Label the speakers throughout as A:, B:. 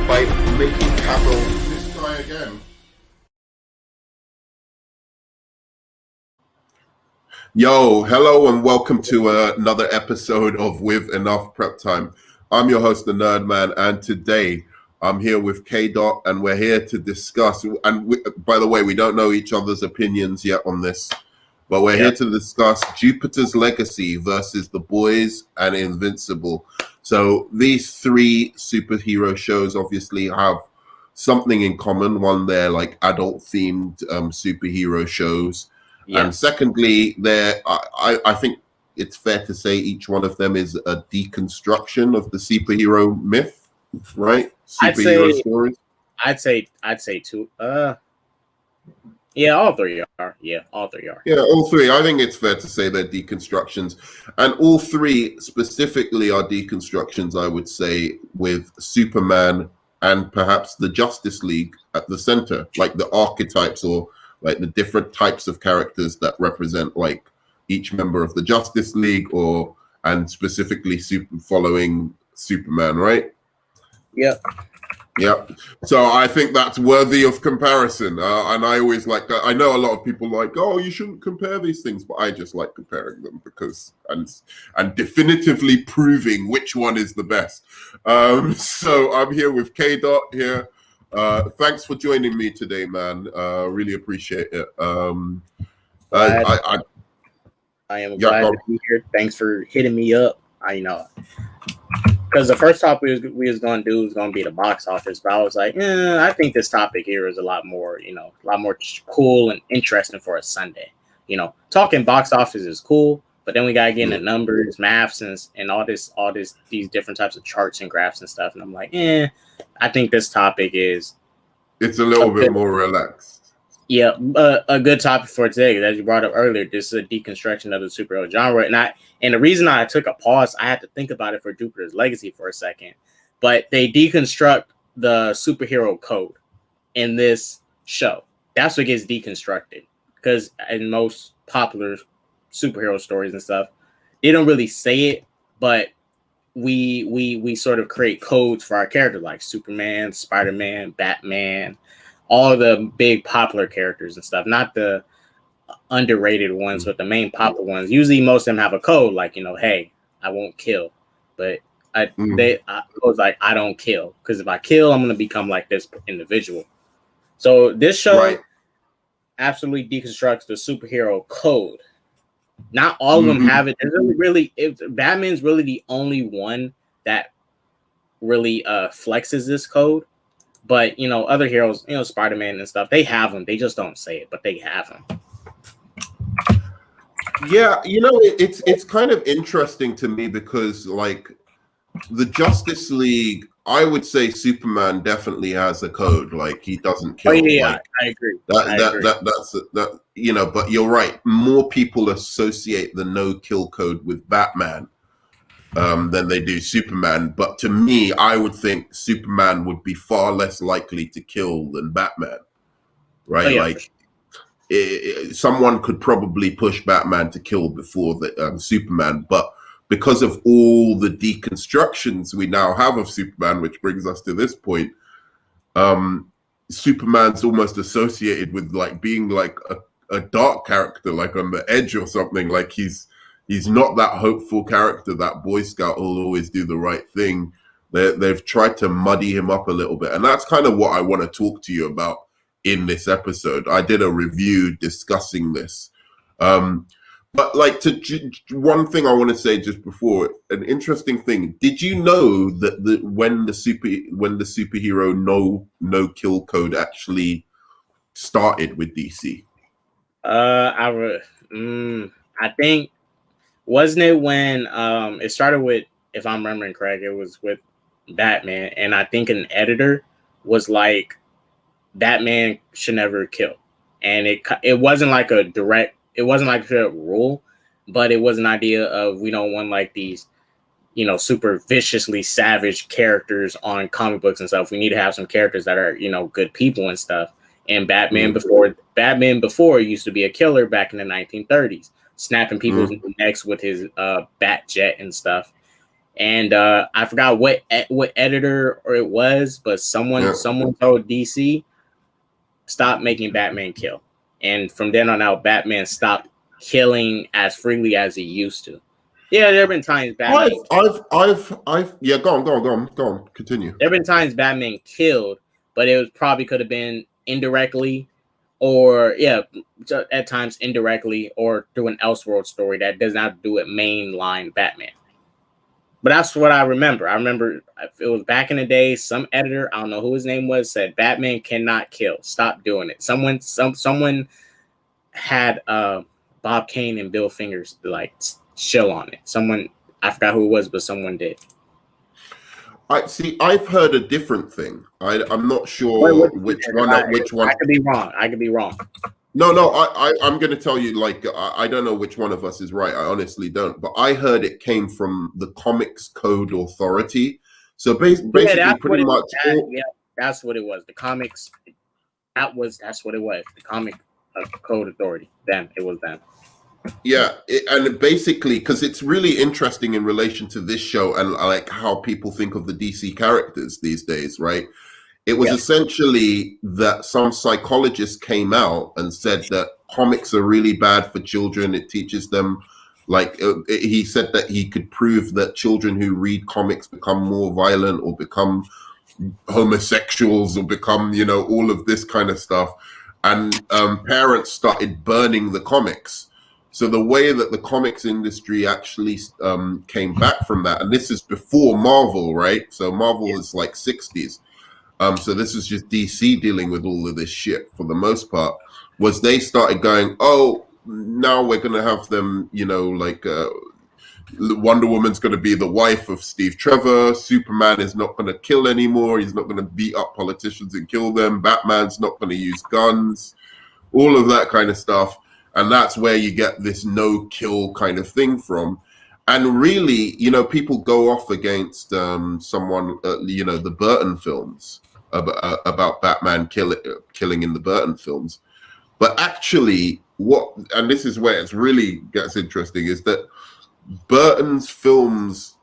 A: by making Cavill this guy again. Yo, hello and welcome to another episode of With Enough Prep Time. I'm your host, the Nerd Man, and today I'm here with K-Dot, and we're here to discuss, by the way, we don't know each other's opinions yet on this, but we're here to discuss Juputer's Legacy versus The Boys and Invincible. So these three superhero shows obviously have something in common. One, they're like adult-themed superhero shows. Yeah. And secondly, I think it's fair to say each one of them is a deconstruction of the superhero myth, right? Superhero stories.
B: I'd say two. Yeah, all three are. Yeah, all three are.
A: Yeah, all three. I think it's fair to say they're deconstructions. And all three specifically are deconstructions, I would say, with Superman and perhaps the Justice League at the center, like the archetypes or like the different types of characters that represent like each member of the Justice League and specifically following Superman, right?
B: Yep.
A: Yeah, so I think that's worthy of comparison, and I always like that. I know a lot of people like, oh, you shouldn't compare these things, but I just like comparing them because and definitively proving which one is the best. So I'm here with K-Dot here. Thanks for joining me today, man. Really appreciate it.
B: I am glad to be here. Thanks for hitting me up. I know. Because the first topic we was going to do was going to be the box office, but I was like, I think this topic here is a lot more cool and interesting for a Sunday. You know, talking box office is cool, but then we got to get into numbers, maths, and all these different types of charts and graphs and stuff. And I'm like, I think this topic it's
A: a little bit more relaxed.
B: Yeah, a good topic for today, as you brought up earlier. This is a deconstruction of the superhero genre, and the reason I took a pause, I had to think about it for Juputer's Legacy for a second. But they deconstruct the superhero code in this show. That's what gets deconstructed, because in most popular superhero stories and stuff, they don't really say it, but we sort of create codes for our characters, like Superman, Spider-Man, Batman. All the big popular characters and stuff, not the underrated ones, but the main popular ones. Usually most of them have a code like, hey, I won't kill. But I was like, I don't kill. Because if I kill, I'm going to become like this individual. So this show absolutely deconstructs the superhero code. Not all of them have it. Batman's really the only one that really flexes this code. But, other heroes, Spider-Man and stuff, they have them. They just don't say it, but they have them.
A: Yeah, it's kind of interesting to me because, like, the Justice League, I would say Superman definitely has a code. Like, he doesn't kill.
B: Oh, yeah, I agree.
A: That but you're right. More people associate the no-kill code with Batman than they do Superman. But to me, I would think Superman would be far less likely to kill than Batman, right? Oh, yeah, someone could probably push Batman to kill before Superman. But because of all the deconstructions we now have of Superman, which brings us to this point, Superman's almost associated with like being like a dark character, like on the edge or something. Like he's not that hopeful character, that Boy Scout who'll always do the right thing. They've tried to muddy him up a little bit. And that's kind of what I want to talk to you about in this episode. I did a review discussing this. But like one thing I want to say just before, an interesting thing. Did you know that when the superhero no kill code actually started with DC?
B: I think, wasn't it when it started with, if I'm remembering correct, it was with Batman, and I think an editor was like, Batman should never kill, and it wasn't like a direct, it wasn't like a rule, but it was an idea of, we don't want like these, super viciously savage characters on comic books and stuff. We need to have some characters that are, good people and stuff. And Batman before used to be a killer back in the 1930s, snapping people's necks with his bat jet and stuff. And I forgot what editor or it was, but someone told DC stop making Batman kill, and from then on out, Batman stopped killing as freely as he used to. Yeah, there have been times Batman.
A: Yeah, go on. Continue.
B: There have been times Batman killed, but it was probably could have been indirectly, or at times indirectly, or through an Elseworld story that does not do it mainline Batman. But that's what I remember. I remember it was back in the day. Some editor, I don't know who his name was, said Batman cannot kill. Stop doing it. Someone had Bob Kane and Bill Fingers like chill on it. Someone, I forgot who it was, but someone did.
A: I've heard a different thing. I'm not sure which one.
B: I could be wrong.
A: No, I'm going to tell you, like, I don't know which one of us is right. I honestly don't. But I heard it came from the Comics Code Authority. So basically, pretty much.
B: That's what it was. The comics. That's what it was. The Comic Code Authority. It was them.
A: Yeah, and basically, because it's really interesting in relation to this show and like how people think of the DC characters these days, right? It was essentially that some psychologists came out and said that comics are really bad for children. It teaches them, like, he said that he could prove that children who read comics become more violent or become homosexuals or become, all of this kind of stuff. And parents started burning the comics. So the way that the comics industry actually came back from that, and this is before Marvel, right? So Marvel is like 60s. So this is just DC dealing with all of this shit for the most part, was they started going, oh, now we're going to have them, Wonder Woman's going to be the wife of Steve Trevor. Superman is not going to kill anymore. He's not going to beat up politicians and kill them. Batman's not going to use guns, all of that kind of stuff. And that's where you get this no-kill kind of thing from. And really, people go off against someone, the Burton films, about Batman killing in the Burton films. But actually, and this is where it really gets interesting, is that Burton's films,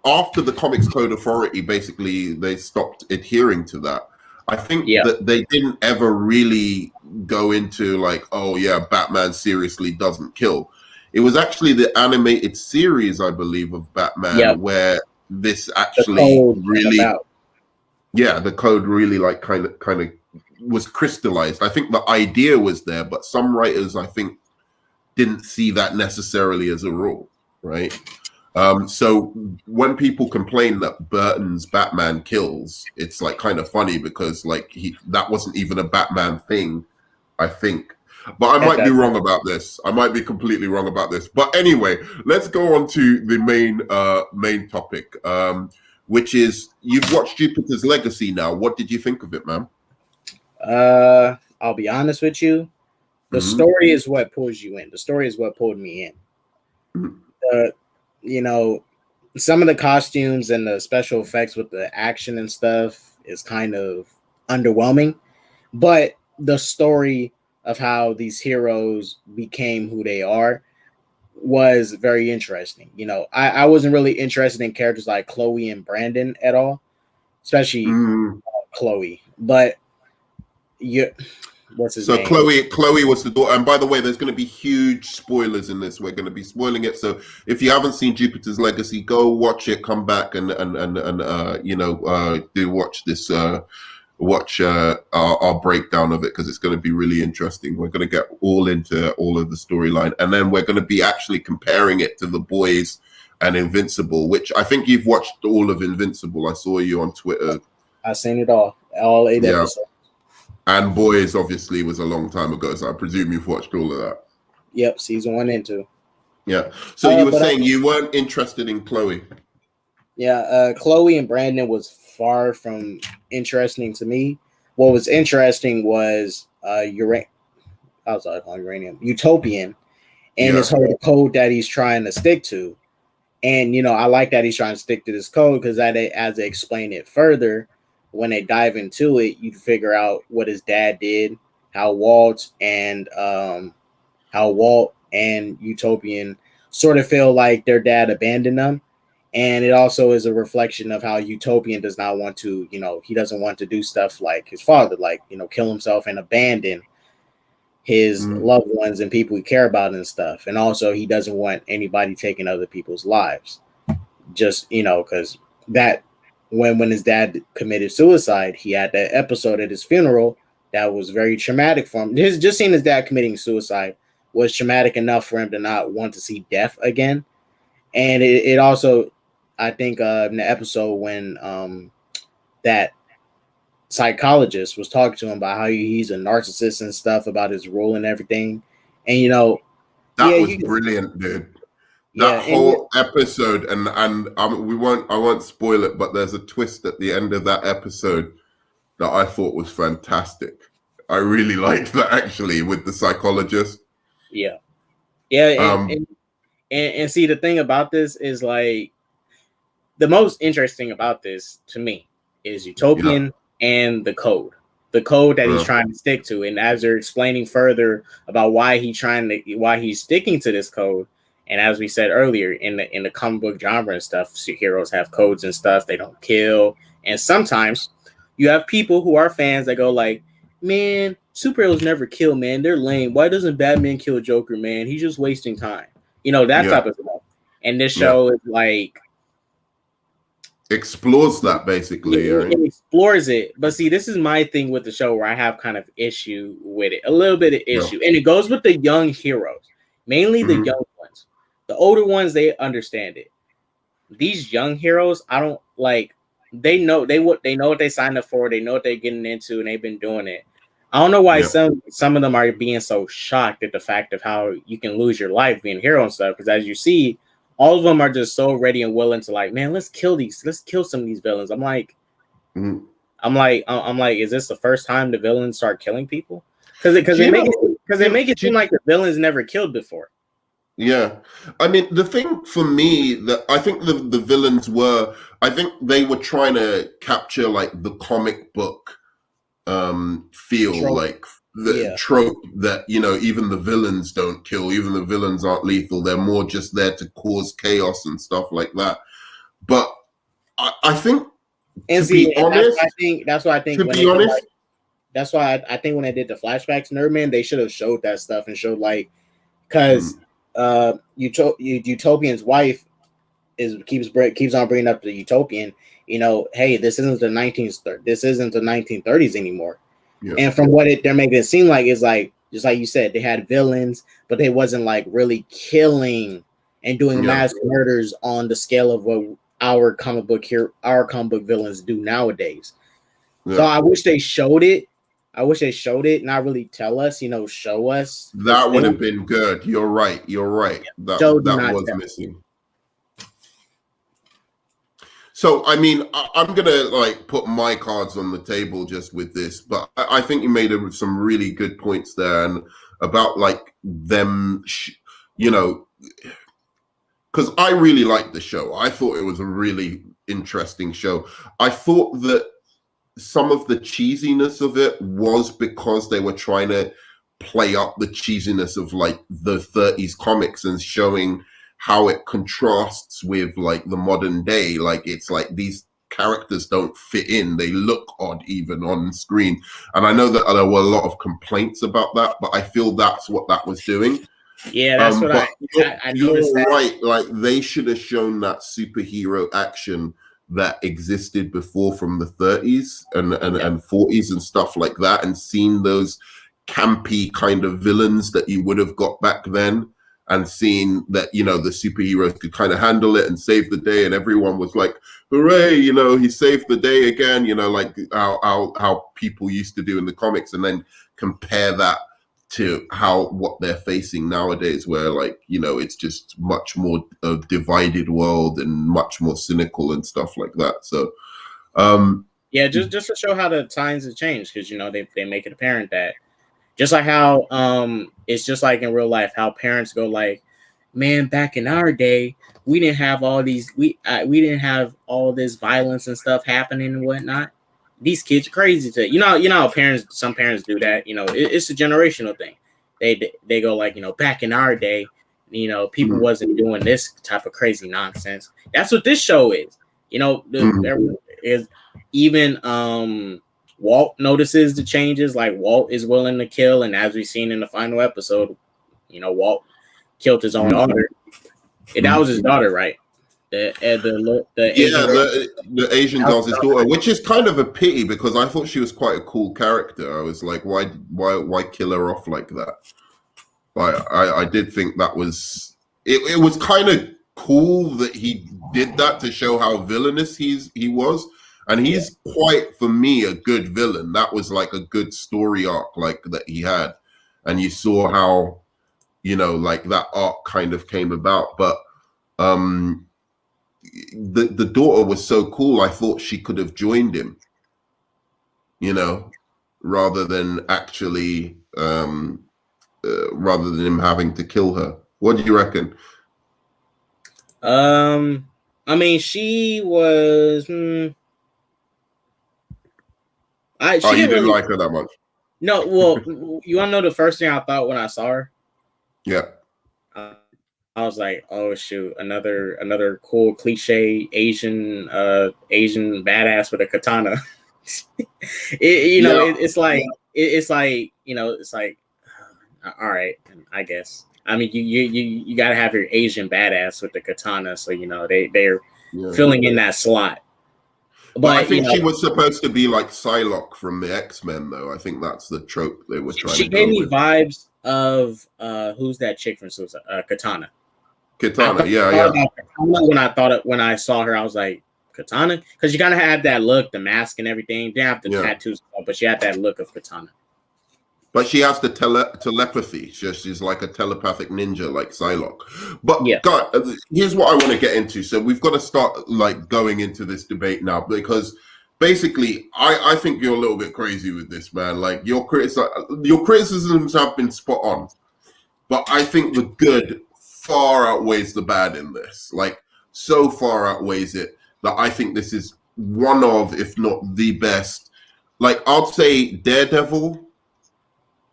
A: after the Comics Code Authority, basically, they stopped adhering to that. I think that they didn't ever really go into like, oh yeah, Batman seriously doesn't kill. It was actually the animated series, I believe, of Batman where this actually really, the code really like kind of was crystallized. I think the idea was there, but some writers, I think, didn't see that necessarily as a rule, right? So when people complain that Burton's Batman kills, it's like kind of funny because like that wasn't even a Batman thing, I think. But I might be wrong about this. I might be completely wrong about this. But anyway, let's go on to the main topic, which is you've watched Jupiter's Legacy now. What did you think of it, man?
B: I'll be honest with you. The story is what pulls you in. The story is what pulled me in. Some of the costumes and the special effects with the action and stuff is kind of underwhelming, but the story of how these heroes became who they are was very interesting. I wasn't really interested in characters like Chloe and Brandon at all, especially Chloe, but what's his name?
A: Chloe was the daughter. And by the way, there's going to be huge spoilers in this. We're going to be spoiling it. So if you haven't seen Jupiter's Legacy, go watch it. Come back and do watch this. Watch our breakdown of it because it's going to be really interesting. We're going to get all into all of the storyline, and then we're going to be actually comparing it to The Boys and Invincible, which I think you've watched all of Invincible. I saw you on Twitter.
B: I've seen it all 8 episodes.
A: And Boys obviously was a long time ago, so I presume you've watched all of that.
B: Yep, season 1 and 2.
A: Yeah. So you were saying you weren't interested in Chloe.
B: Yeah, Chloe and Brandon was far from interesting to me. What was interesting was Utopian, and it's the code that he's trying to stick to. And I like that he's trying to stick to this code because as they explain it further, when they dive into it, you figure out what his dad did, how Walt and Utopian sort of feel like their dad abandoned them. And it also is a reflection of how Utopian does not want to, he doesn't want to do stuff like his father, like, kill himself and abandon his loved ones and people he care about and stuff. And also he doesn't want anybody taking other people's lives. Just, because that when his dad committed suicide, he had that episode at his funeral that was very traumatic for him. Just seeing his dad committing suicide was traumatic enough for him to not want to see death again. And it also, I think, in the episode when that psychologist was talking to him about how he's a narcissist and stuff, about his role and everything. And,
A: that was brilliant, dude. That whole episode, and I won't spoil it, but there's a twist at the end of that episode that I thought was fantastic. I really liked that, actually, with the psychologist.
B: Yeah. And see, the thing about this is, like, the most interesting about this to me is Utopian and the code that he's trying to stick to. And as they're explaining further about why he's sticking to this code, and as we said earlier, in the comic book genre and stuff, heroes have codes and stuff. They don't kill, and sometimes you have people who are fans that go like, "Man, superheroes never kill, man. They're lame. Why doesn't Batman kill Joker, man? He's just wasting time." That type of stuff. And this show is like
A: explores that, basically.
B: It explores it. But see, this is my thing with the show where I have kind of issue with it, a little bit of issue. And it goes with the young heroes, mainly the young ones. The older ones, they understand it. These young heroes, I don't like. They know what they signed up for. They know what they're getting into, and they've been doing it. I don't know why some of them are being so shocked at the fact of how you can lose your life being a hero and stuff. Because as you see, all of them are just so ready and willing to, like, man, let's kill some of these villains. I'm like, is this the first time the villains start killing people? Because they make it seem like the villains never killed before.
A: Yeah, I mean, the thing for me that I think the villains I think they were trying to capture, like, the comic book feel, trope. Like the trope that, even the villains don't kill, even the villains aren't lethal. They're more just there to cause chaos and stuff like that. But I think, that's why I think when they did the flashbacks, Nerdman, they should have showed that stuff and showed, like, because Utopian's wife keeps on bringing up the Utopian, hey, this isn't the 1930s anymore. And from what they're making it seem like, is like, just like you said, they had villains, but they wasn't like really killing and doing mass murders on the scale of what our comic book villains do nowadays. So I wish they showed it. Not really tell us, show us. That would have been good. You're right. That was missing. So, I mean, I'm going to, like, put my cards on the table just with this, but I think you made some really good points there, and about, like, them, because I really liked the show. I thought it was a really interesting show. I thought that some of the cheesiness of it was because they were trying to play up the cheesiness of, like, the 30s comics and showing how it contrasts with, like, the modern day. Like, it's like these characters don't fit in. They look odd even on screen. And I know that there were a lot of complaints about that, but I feel that's what that was doing.
B: Yeah, that's what I noticed.
A: You're right. Like, they should have shown that superhero action that existed before from the 30s and 40s and stuff like that, and seen those campy kind of villains that you would have got back then, and seeing that, the superheroes could kind of handle it and save the day, and everyone was like, hooray, he saved the day again, like how people used to do in the comics, and then compare that to what they're facing nowadays, where, like, it's just much more a divided world and much more cynical and stuff like that. So just to show how the times have changed, because they make it apparent that just like how it's just like in real life, how parents go like, man, back in our day, we didn't have all these we didn't have all this violence and stuff happening and whatnot. These kids are crazy to how some parents do that. It's a generational thing. They go like, back in our day,
B: people wasn't doing this type of crazy nonsense. That's what this show is. There is even Walt notices the changes. Like Walt is willing to kill, and as we've seen in the final episode, Walt killed his own daughter. And that was his daughter, right? The
A: Asian girl's his daughter, which is kind of a pity because I thought she was quite a cool character. I was like, why kill her off like that? I did think that was it was kind of cool that he did that to show how villainous he was, and he's quite, for me, a good villain. That was like a good story arc like that he had, and you saw how like that arc kind of came about. But the daughter was so cool. I thought she could have joined him, rather than actually rather than him having to kill her. What do you reckon?
B: I mean, she was. She
A: you didn't like her that much?
B: No. Well, you want to know the first thing I thought when I saw her?
A: Yeah.
B: I was like, oh shoot, another cool cliche Asian badass with a katana. It's like all right, I guess. I mean, you got to have your Asian badass with the katana, so they're filling in that slot.
A: But I think she was supposed to be like Psylocke from the X-Men, though. I think that's the trope they were trying to go with. She
B: gave me vibes of who's that chick from Suicide? Katana.
A: Katana, yeah.
B: Katana when I saw her, I was like, Katana? Because you gotta have that look, the mask and everything. Didn't have the tattoos, but she had that look of Katana.
A: But she has the telepathy. She's like a telepathic ninja, like Psylocke. But God, here's what I want to get into. So we've got to start like going into this debate now, because basically, I think you're a little bit crazy with this, man. Like your criticisms have been spot on, but I think the good far outweighs the bad in this. Like so far outweighs it that I think this is one of, if not the best. Like I'd say Daredevil.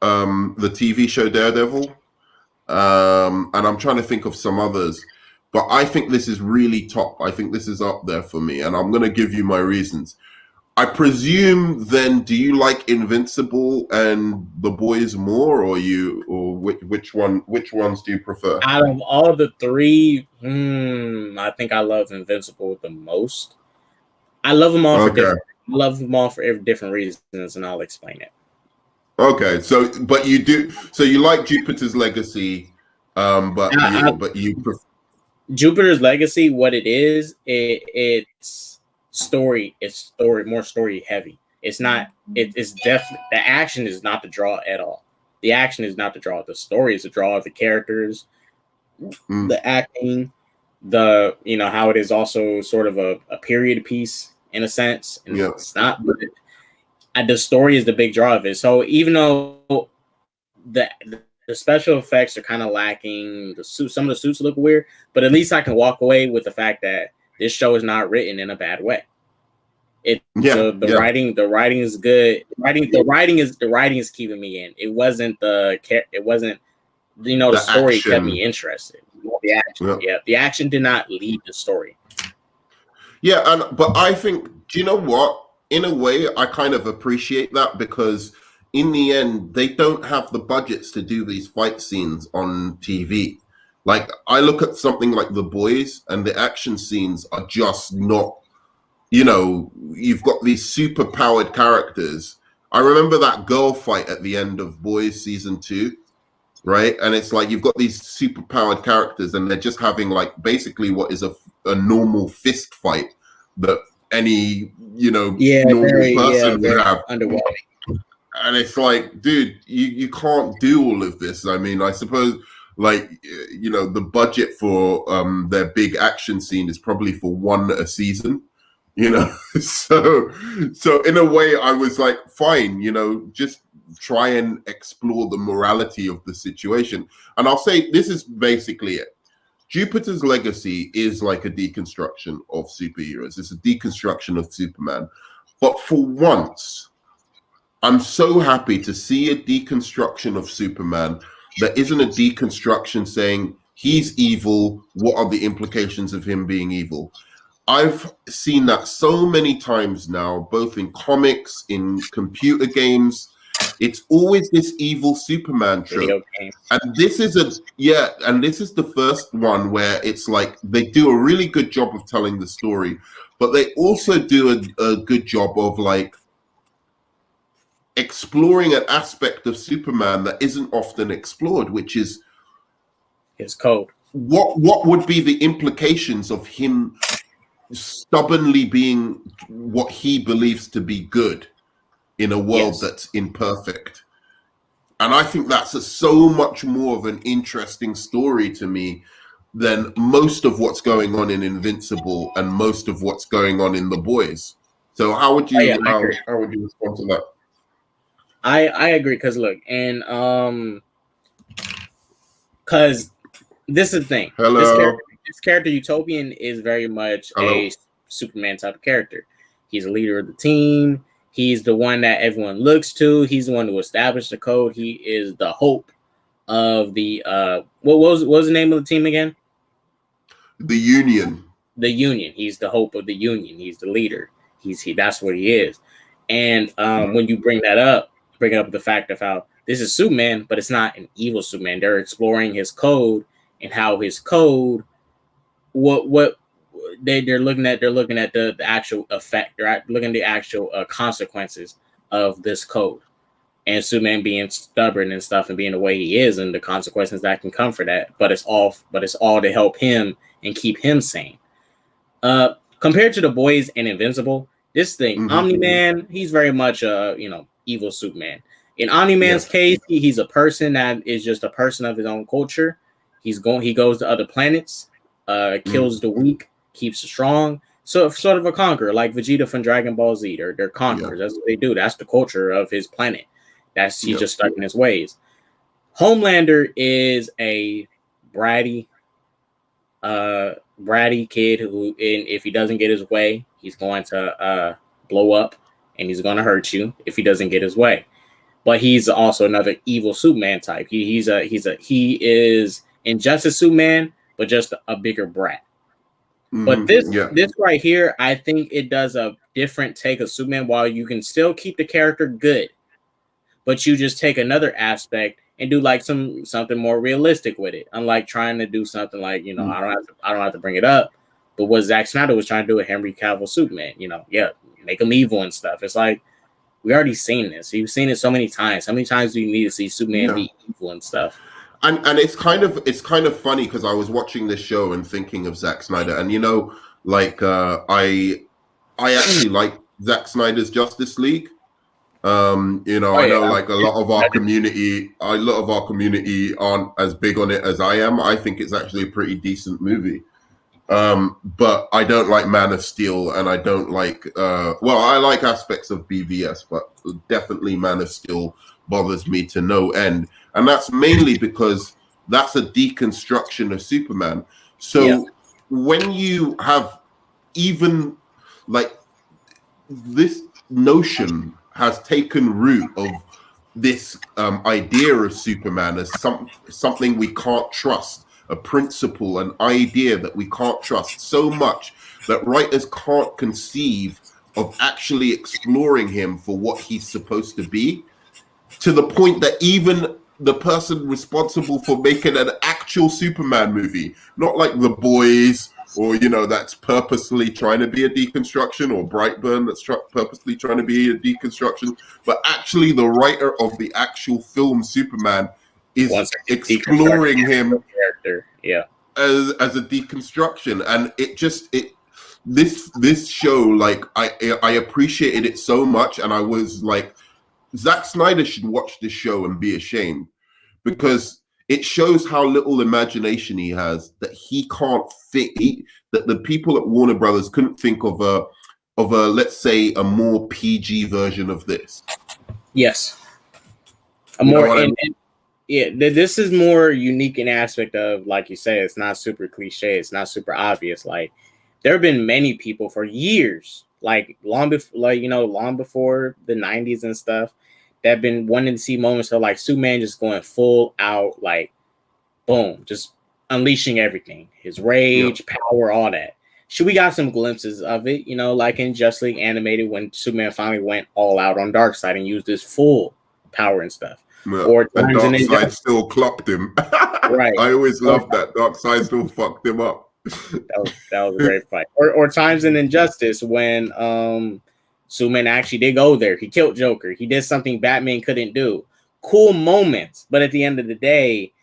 A: The TV show Daredevil, and I'm trying to think of some others, but I think this is really top. I think this is up there for me, and I'm going to give you my reasons. I presume then, do you like Invincible and The Boys more, or which ones do you prefer?
B: Out of all the three, I think I love Invincible the most. I love them all for different reasons, and I'll explain it.
A: Okay, so you like Jupiter's Legacy, but you prefer
B: Jupiter's Legacy. What it is, it's story. It's more story heavy. It's not. It's definitely, the action is not the draw at all. The action is not the draw. The story is the draw of the characters, the acting, how it is also sort of a period piece in a sense, and it's not. The story is the big draw of it. So even though the special effects are kind of lacking, some of the suits look weird, but at least I can walk away with the fact that this show is not written in a bad way. The writing is good. The writing is keeping me in. It wasn't the story action kept me interested. The action, the action did not lead the story.
A: Yeah, but I think, do you know what? In a way, I kind of appreciate that, because in the end, they don't have the budgets to do these fight scenes on TV. Like, I look at something like The Boys, and the action scenes are just not, you've got these super powered characters. I remember that girl fight at the end of Boys season 2, right? And it's like, you've got these super powered characters, and they're just having like basically what is a normal fist fight that any normal person would have.
B: Underwater.
A: And it's like, dude, you can't do all of this. I mean, I suppose like the budget for their big action scene is probably for one a season, so in a way I was like, fine, just try and explore the morality of the situation. And I'll say this is basically it. Jupiter's Legacy is like a deconstruction of superheroes. It's a deconstruction of Superman. But for once, I'm so happy to see a deconstruction of Superman that isn't a deconstruction saying he's evil. What are the implications of him being evil? I've seen that so many times now, both in comics, in computer games. It's always this evil Superman
B: Video
A: trope.
B: game.
A: And this is the first one where it's like they do a really good job of telling the story, but they also do a good job of like exploring an aspect of Superman that isn't often explored, which is
B: his code.
A: What would be the implications of him stubbornly being what he believes to be good in a world that's imperfect? And I think that's so much more of an interesting story to me than most of what's going on in Invincible and most of what's going on in The Boys. So how would you how would you respond to that?
B: I agree, because look, and because this is the thing.
A: Hello.
B: This character Utopian is very much a Superman type of character. He's a leader of the team. He's the one that everyone looks to. He's the one who established the code. He is the hope of the what was the name of the team again?
A: The Union.
B: The Union. He's the hope of the Union. He's the leader. That's what he is. And when you bring up the fact of how this is Superman, but it's not an evil Superman. They're exploring his code and how his code, what they're looking at the actual effect. They're looking at the actual consequences of this code, and Superman being stubborn and stuff and being the way he is, and the consequences that can come for that. But it's all to help him and keep him sane. Compared to The Boys and Invincible, this thing, Omni-Man, he's very much evil Superman. In Omni-Man's case, he's a person that is just a person of his own culture. He goes to other planets, kills the weak, keeps the strong. So sort of a conqueror, like Vegeta from Dragon Ball Z. They're conquerors. That's what they do. That's the culture of his planet. He's just stuck in his ways. Homelander is a bratty kid who, if he doesn't get his way, he's going to blow up, and he's going to hurt you if he doesn't get his way. But he's also another evil Superman type. He is Injustice Superman, but just a bigger brat. But this right here, I think it does a different take of Superman. While you can still keep the character good, but you just take another aspect and do like something more realistic with it. Unlike trying to do something like, I don't have to bring it up, but what Zack Snyder was trying to do with Henry Cavill Superman, make him evil and stuff. It's like, we already seen this. You've seen it so many times. How many times do you need to see Superman be evil and stuff?
A: And it's kind of funny because I was watching this show and thinking of Zack Snyder, and I actually like Zack Snyder's Justice League. I know like a lot of our community aren't as big on it as I am. I think it's actually a pretty decent movie. But I don't like Man of Steel, and I don't like I like aspects of BVS, but definitely Man of Steel bothers me to no end. And that's mainly because that's a deconstruction of Superman. So when you have even like this notion has taken root of this idea of Superman as something we can't trust, a principle, an idea that we can't trust so much that writers can't conceive of actually exploring him for what he's supposed to be, to the point that even the person responsible for making an actual Superman movie, not like The Boys or that's purposely trying to be a deconstruction, or Brightburn that's purposely trying to be a deconstruction, but actually the writer of the actual film Superman is exploring him
B: character,
A: as a deconstruction. And this show, like I appreciated it so much, and I was like, Zack Snyder should watch this show and be ashamed, because it shows how little imagination he has, that he can't think, that the people at Warner Brothers couldn't think of a let's say a more PG version of this.
B: Yes, this is more unique in aspect of, like you say, it's not super cliche, it's not super obvious. Like, there have been many people for years, long before the 90s and stuff, that have been wanting to see moments of like Superman just going full out, like boom, just unleashing everything, his rage, power, all that. We got some glimpses of it, you know, like in Justice League Animated when Superman finally went all out on Darkseid and used his full power and stuff.
A: Yeah.
B: Or
A: and
B: times in
A: Darkseid still clocked him.
B: Right.
A: I always loved that. Darkseid still fucked him up.
B: That was a great fight. Or times in Injustice when Superman actually did go there. He killed Joker. He did something Batman couldn't do. Cool moments, but at the end of the day,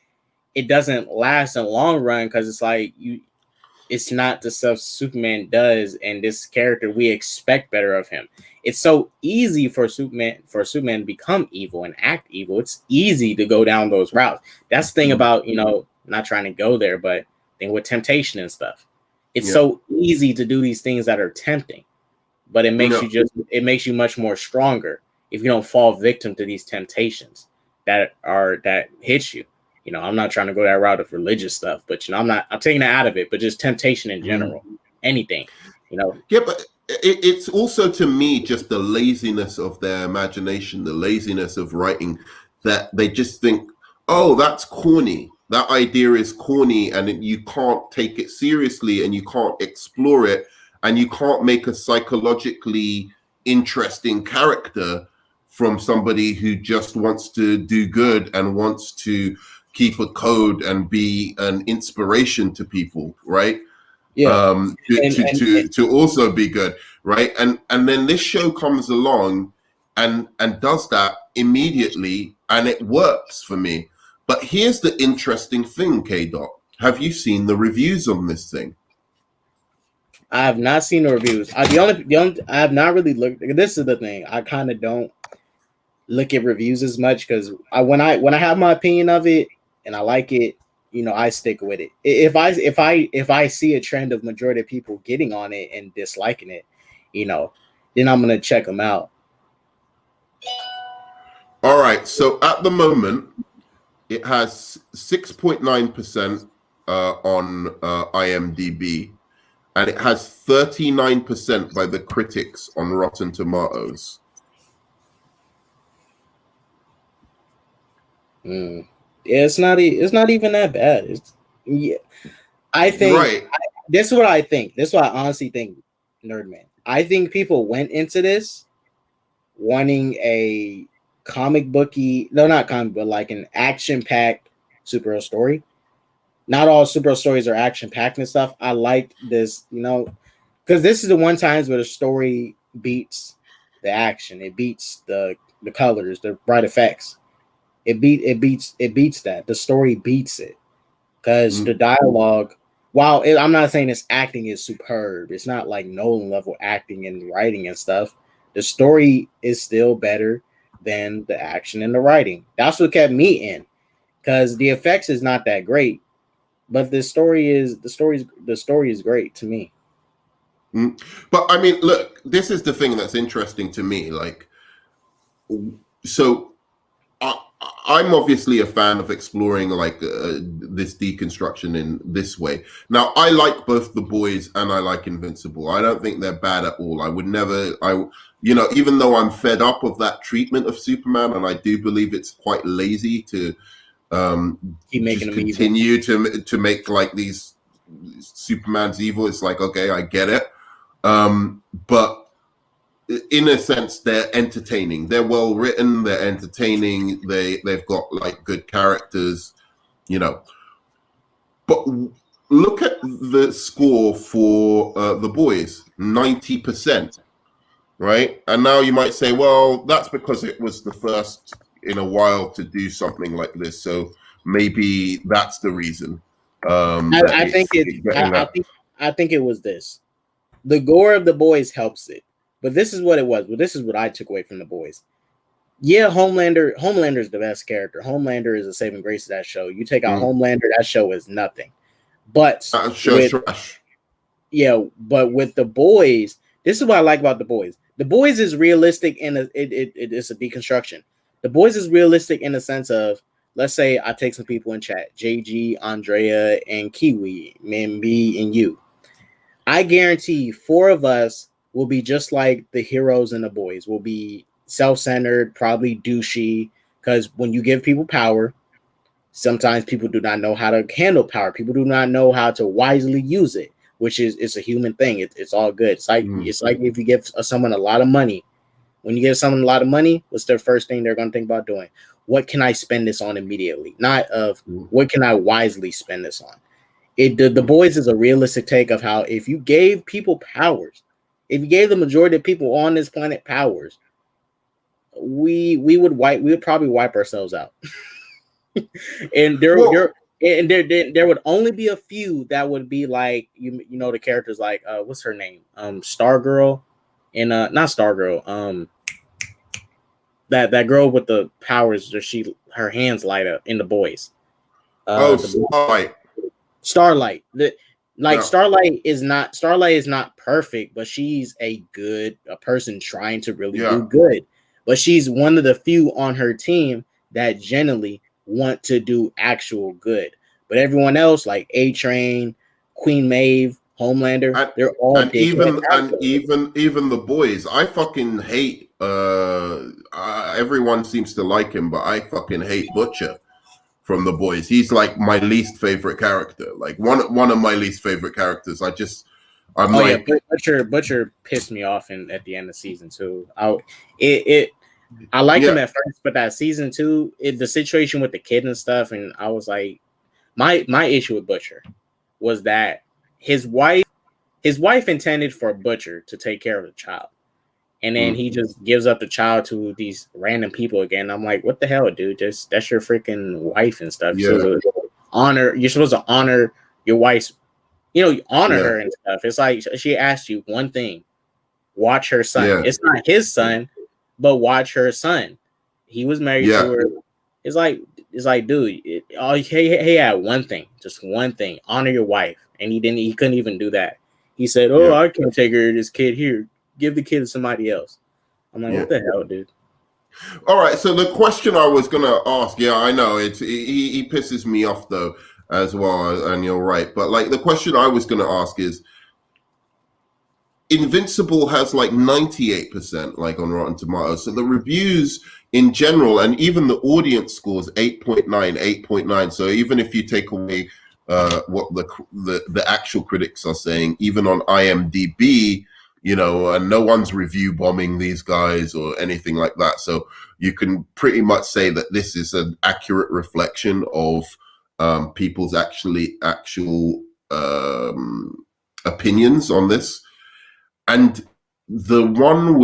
B: it doesn't last in the long run because it's like it's not the stuff Superman does, and this character we expect better of him. It's so easy for Superman to become evil and act evil. It's easy to go down those routes. That's the thing about, you know, not trying to go there, but thing with temptation and stuff. It's so easy to do these things that are tempting, but it makes it makes you much more stronger if you don't fall victim to these temptations that hit you. You know, I'm not trying to go that route of religious stuff, but you know, I'm taking it out of it, but just temptation in general, anything, you know.
A: Yeah, but it's also to me just the laziness of their imagination, the laziness of writing, that they just think, oh, that's corny. That idea is corny, and you can't take it seriously, and you can't explore it, and you can't make a psychologically interesting character from somebody who just wants to do good and wants to keep a code and be an inspiration to people, right? To also be good, right? And then this show comes along and does that immediately, and it works for me. But here's the interesting thing, K-Dot. Have you seen the reviews on this thing?
B: I have not seen the reviews. The only I have not really looked. This is the thing. I kind of don't look at reviews as much because when I have my opinion of it and I like it, you know, I stick with it. If I see a trend of majority of people getting on it and disliking it, you know, then I'm gonna check them out.
A: All right. So at the moment, it has 6.9% on IMDb, and it has 39% by the critics on Rotten Tomatoes.
B: Yeah, it's not even that bad. I think this is what I think. This is what I honestly think, Nerdman. I think people went into this wanting a like an action-packed superhero story. Not all superhero stories are action-packed and stuff. I liked this, you know, because this is the one times where the story beats the action. It beats the colors, the bright effects. It beats that. The story beats it because the dialogue. While I'm not saying its acting is superb, it's not like Nolan level acting and writing and stuff. The story is still better than the action and the writing. That's what kept me in, because the effects is not that great, but the story is great to me.
A: But I mean, look, this is the thing that's interesting to me. Like, so I'm obviously a fan of exploring like this deconstruction in this way. Now, I like both The Boys and I like Invincible. I don't think they're bad at all. I would never, you know, even though I'm fed up of that treatment of Superman, and I do believe it's quite lazy to
B: keep making them
A: continue evil. to make like these Superman's evil. It's like, okay, I get it, but in a sense, they're entertaining. They're well written. They're entertaining. They've got like good characters, you know. But look at the score for The Boys, 90%, right? And now you might say, well, that's because it was the first in a while to do something like this, so maybe that's the reason.
B: I think it was this. The gore of The Boys helps it. But this is what it was. Well, this is what I took away from The Boys. Yeah, Homelander is the best character. Homelander is a saving grace of that show. You take out Homelander, that show is nothing. But but with The Boys, this is what I like about The Boys. The Boys is realistic it's a deconstruction. The Boys is realistic in the sense of, let's say I take some people in chat, JG, Andrea, and Kiwi, me, and you. I guarantee 4 of us will be just like the heroes and The Boys. Will be self-centered, probably douchey, because when you give people power, Sometimes people do not know how to handle power. People do not know how to wisely use it, which is it's a human thing. It's all good. It's like if you give someone a lot of money. When you give someone a lot of money, what's their first thing they're going to think about doing? What can I spend this on immediately? Not of what can I wisely spend this on. The Boys is a realistic take of how if you gave people powers, if you gave the majority of people on this planet powers, we would probably wipe ourselves out. And there would only be a few that would be like you know the characters like what's her name? Stargirl and not Stargirl, that girl with the powers that her hands light up in The Boys.
A: Starlight.
B: Starlight. Starlight is not perfect, but she's a person trying to really do good. But she's one of the few on her team that genuinely want to do actual good. But everyone else, like A-Train, Queen Maeve, Homelander, they're all
A: even the Boys. I fucking hate. Everyone seems to like him, but I fucking hate Butcher from The Boys. He's like my least favorite character. Like one of my least favorite characters.
B: Butcher pissed me off at the end of season 2. I liked him at first, but that season 2, the situation with the kid and stuff, and I was like, my issue with Butcher was that his wife intended for Butcher to take care of the child, and then he just gives up the child to these random people again. I'm like, what the hell, dude? That's your freaking wife and stuff. You're supposed to honor your wife's, honor her and stuff. It's like she asked you one thing: watch her son. It's not his son, but watch her son. He was married to her. It's like, dude, he had one thing, just one thing: honor your wife, and he couldn't even do that. He said, I can't take care of this kid. Here, give the kid to somebody else. I'm like, what the hell, dude?
A: All right. So the question I was going to ask, I know he pisses me off though as well. And you're right. But like the question I was going to ask is, Invincible has like 98% like on Rotten Tomatoes. So the reviews in general, and even the audience scores 8.9. So even if you take away what the actual critics are saying, even on IMDb, and no one's review bombing these guys or anything like that. So you can pretty much say that this is an accurate reflection of people's actual opinions on this. And the one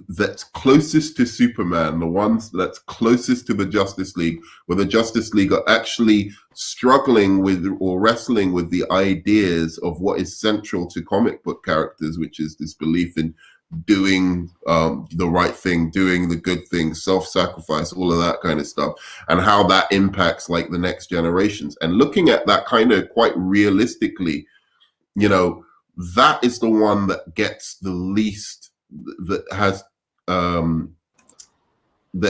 A: that's closest to Superman, the ones that's closest to the Justice League, where the Justice League are actually struggling with or wrestling with the ideas of what is central to comic book characters, which is this belief in doing the right thing, doing the good thing, self-sacrifice, all of that kind of stuff, and how that impacts like the next generations. And looking at that kind of quite realistically, that is the one that gets the least, that has that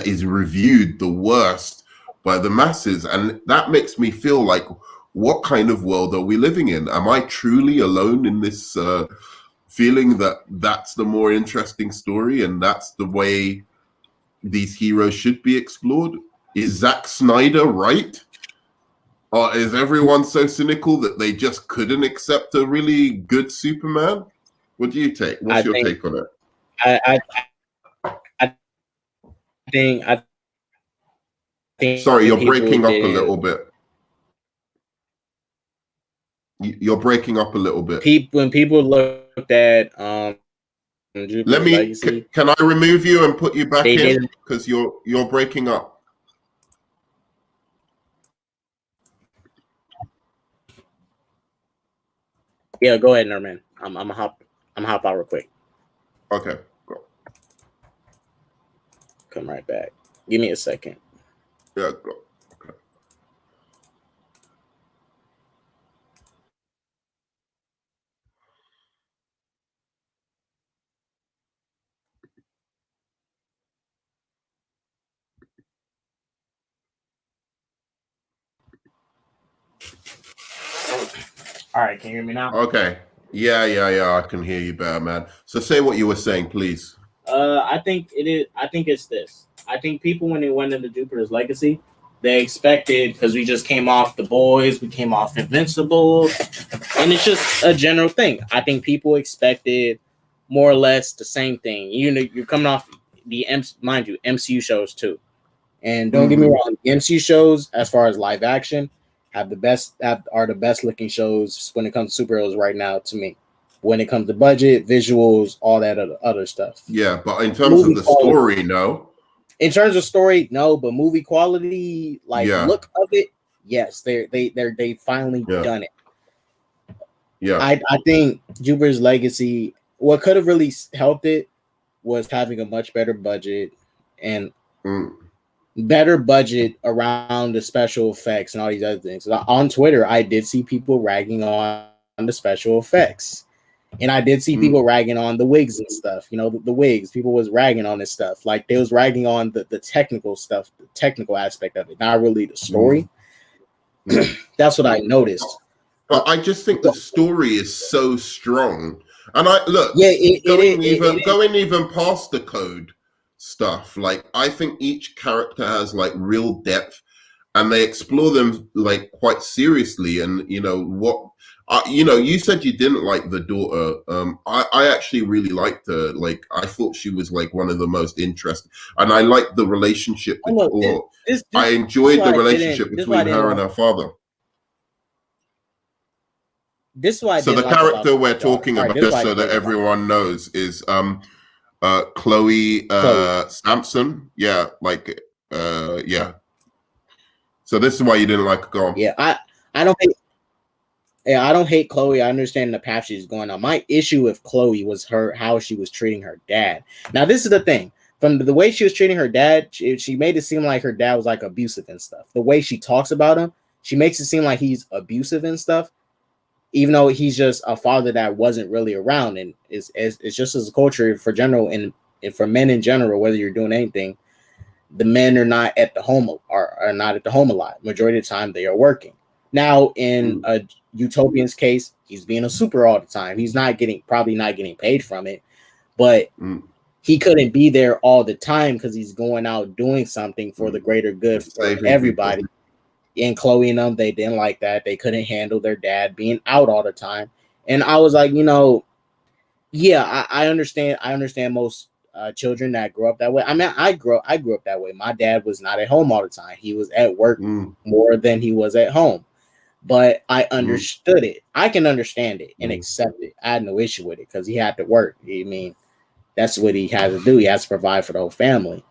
A: is reviewed the worst by the masses. And that makes me feel like, what kind of world are we living in? Am I truly alone in this feeling that that's the more interesting story and that's the way these heroes should be explored? Is Zack Snyder right? Or is everyone so cynical that they just couldn't accept a really good Superman? What do you take? What's your take on it? I think. Sorry, you're breaking up a little bit. You're breaking up a little bit.
B: When people looked at
A: Juputer can I remove you and put you back in? Because you're breaking up.
B: Yeah, go ahead, Nerman. I'm gonna hop out real quick.
A: Okay, go.
B: Come right back. Give me a second.
A: Yeah, go. Okay.
B: All right, can you hear me now?
A: Okay. Yeah. I can hear you better, man. So say what you were saying, please.
B: I think it's this. I think people, when they went into Jupiter's Legacy, They expected, because we just came off The Boys, we came off Invincible, and it's just a general thing. I think people expected more or less the same thing. You know, you're coming off mind you, MCU shows too. And don't get me wrong, the MCU shows, as far as live action, are the best looking shows when it comes to superheroes right now to me. When it comes to budget, visuals, all that other stuff.
A: Yeah, but in terms of the story, no.
B: In terms of story, no, but movie quality, look of it, yes, they finally done it.
A: Yeah,
B: I think Jupiter's Legacy, what could have really helped it was having a much better budget and better budget around the special effects and all these other things. On Twitter, I did see people ragging on the special effects. And I did see people ragging on the wigs and stuff. You know, the wigs. People was ragging on this stuff. Like, they was ragging on the technical stuff, the technical aspect of it, not really the story. That's what I noticed.
A: But I just think the story is so strong. And going even past the code stuff, like, I think each character has like real depth, and they explore them like quite seriously. And you said you didn't like the daughter. I actually really liked her. Like, I thought she was like one of the most interesting, and I liked the relationship. I enjoyed the relationship between her and her father.
B: This is why.
A: So the character we're talking about, just so that everyone knows, is Chloe Sampson. Yeah, yeah. So this is why you didn't like her. Go on.
B: Yeah, I don't think. Yeah, I don't hate Chloe. I understand the path she's going on. My issue with Chloe was how she was treating her dad. Now, this is the thing. From the way she was treating her dad, she made it seem like her dad was like abusive and stuff. The way she talks about him, she makes it seem like he's abusive and stuff, even though he's just a father that wasn't really around. And it's just as a culture for general and for men in general, whether you're doing anything, the men are not at the home are not at the home a lot. Majority of the time, they are working. Now, in a Utopian's case, he's being a super all the time. He's probably not getting paid from it, but he couldn't be there all the time because he's going out doing something for the greater good for everybody. And Chloe and them, they didn't like that. They couldn't handle their dad being out all the time. And I was like, I understand. I understand most children that grow up that way. I mean, I grew up that way. My dad was not at home all the time. He was at work more than he was at home. But I understood it. I can understand it and accept it. I had no issue with it because he had to work. I mean, that's what he had to do. He has to provide for the whole family.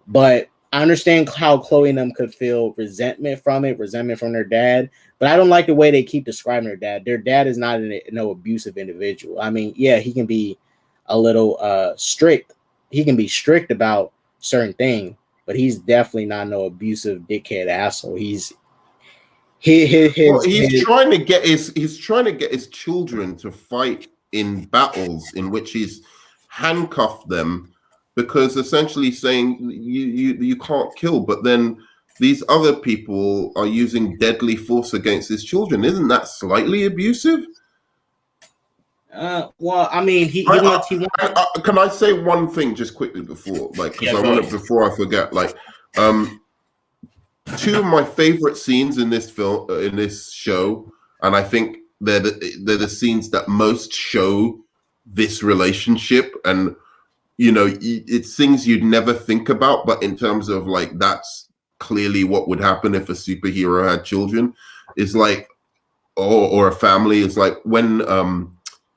B: But I understand how Chloe and them could feel resentment from their dad. But I don't like the way they keep describing their dad. Their dad is not no abusive individual. I mean, yeah, he can be a little strict. He can be strict about certain things, but he's definitely not no abusive dickhead asshole. He's
A: trying to get his children to fight in battles in which he's handcuffed them, because essentially saying you can't kill, but then these other people are using deadly force against his children. Isn't that slightly abusive?
B: Well, I mean,
A: can I say one thing just quickly before, before I forget, two of my favorite scenes in this film, in this show, and I think they're the scenes that most show this relationship, and it's things you'd never think about, but in terms of like, that's clearly what would happen if a superhero had children, is like, or a family, is like when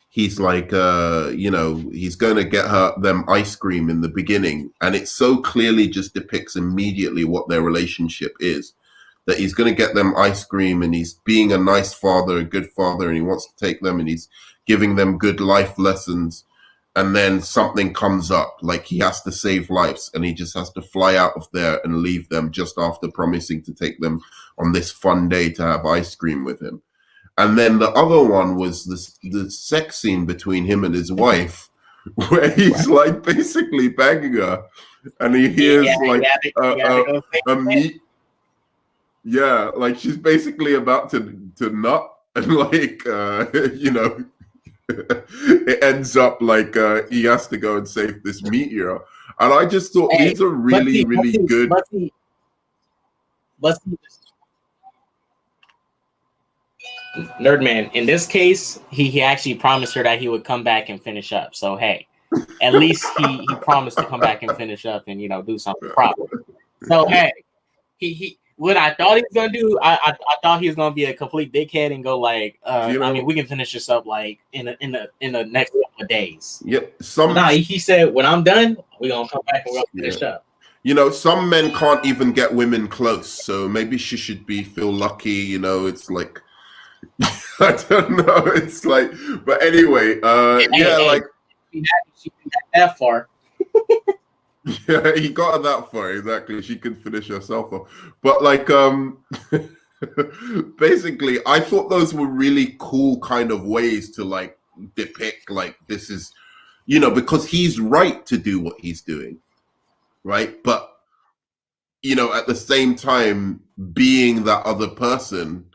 A: he's like he's going to get them ice cream in the beginning, and it so clearly just depicts immediately what their relationship is, that he's going to get them ice cream and he's being a nice father, a good father, and he wants to take them and he's giving them good life lessons, and then something comes up, like he has to save lives and he just has to fly out of there and leave them just after promising to take them on this fun day to have ice cream with him. And then the other one was the sex scene between him and his wife, where he's like basically banging her, and he hears a meat. Yeah, like she's basically about to nut, and like it ends up like he has to go and save this meteor. And I just thought these are really good.
B: But Nerdman, in this case, he actually promised her that he would come back and finish up. So hey, at least he promised to come back and finish up and do something proper. So hey, he what I thought he was gonna do, I thought he was gonna be a complete dickhead and go like, I mean, we can finish this up like in the next couple of days.
A: Yep.
B: Nah, he said when I'm done, we're gonna come back and we're gonna finish up.
A: Some men can't even get women close, so maybe she should feel lucky. It's like I don't know. It's like, but anyway, like
B: she got that far.
A: Yeah, he got her that far. Exactly. She could finish herself off. But like basically, I thought those were really cool kind of ways to like depict like this is because he's right to do what he's doing. Right? But at the same time, being that other person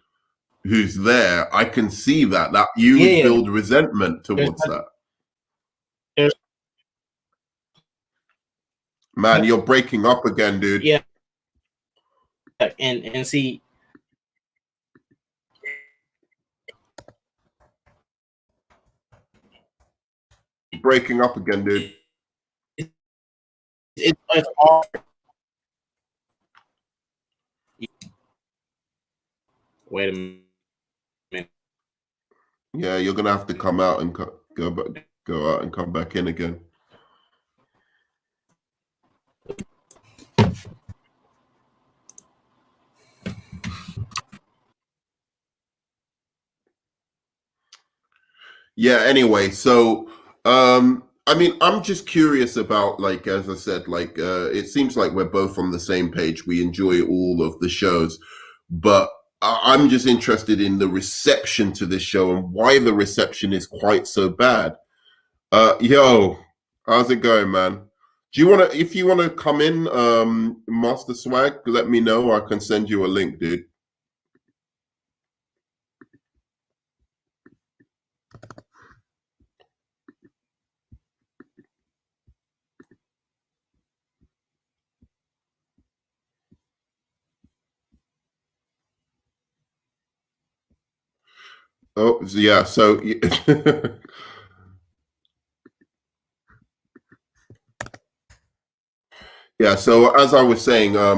A: who's there, I can see that you would build resentment towards that. Man, you're breaking up again, dude.
B: Yeah. And see,
A: breaking up again, dude.
B: It's hard. Wait a minute.
A: Yeah, you're gonna have to come out and go out and come back in again. Yeah, anyway, so I mean, I'm just curious about, like, as I said, like it seems like we're both on the same page. We enjoy all of the shows, but I'm just interested in the reception to this show and why the reception is quite so bad. Yo, how's it going, man? If you wanna come in, Master Swag, let me know. I can send you a link, dude. Oh, yeah. So, yeah. So, as I was saying, I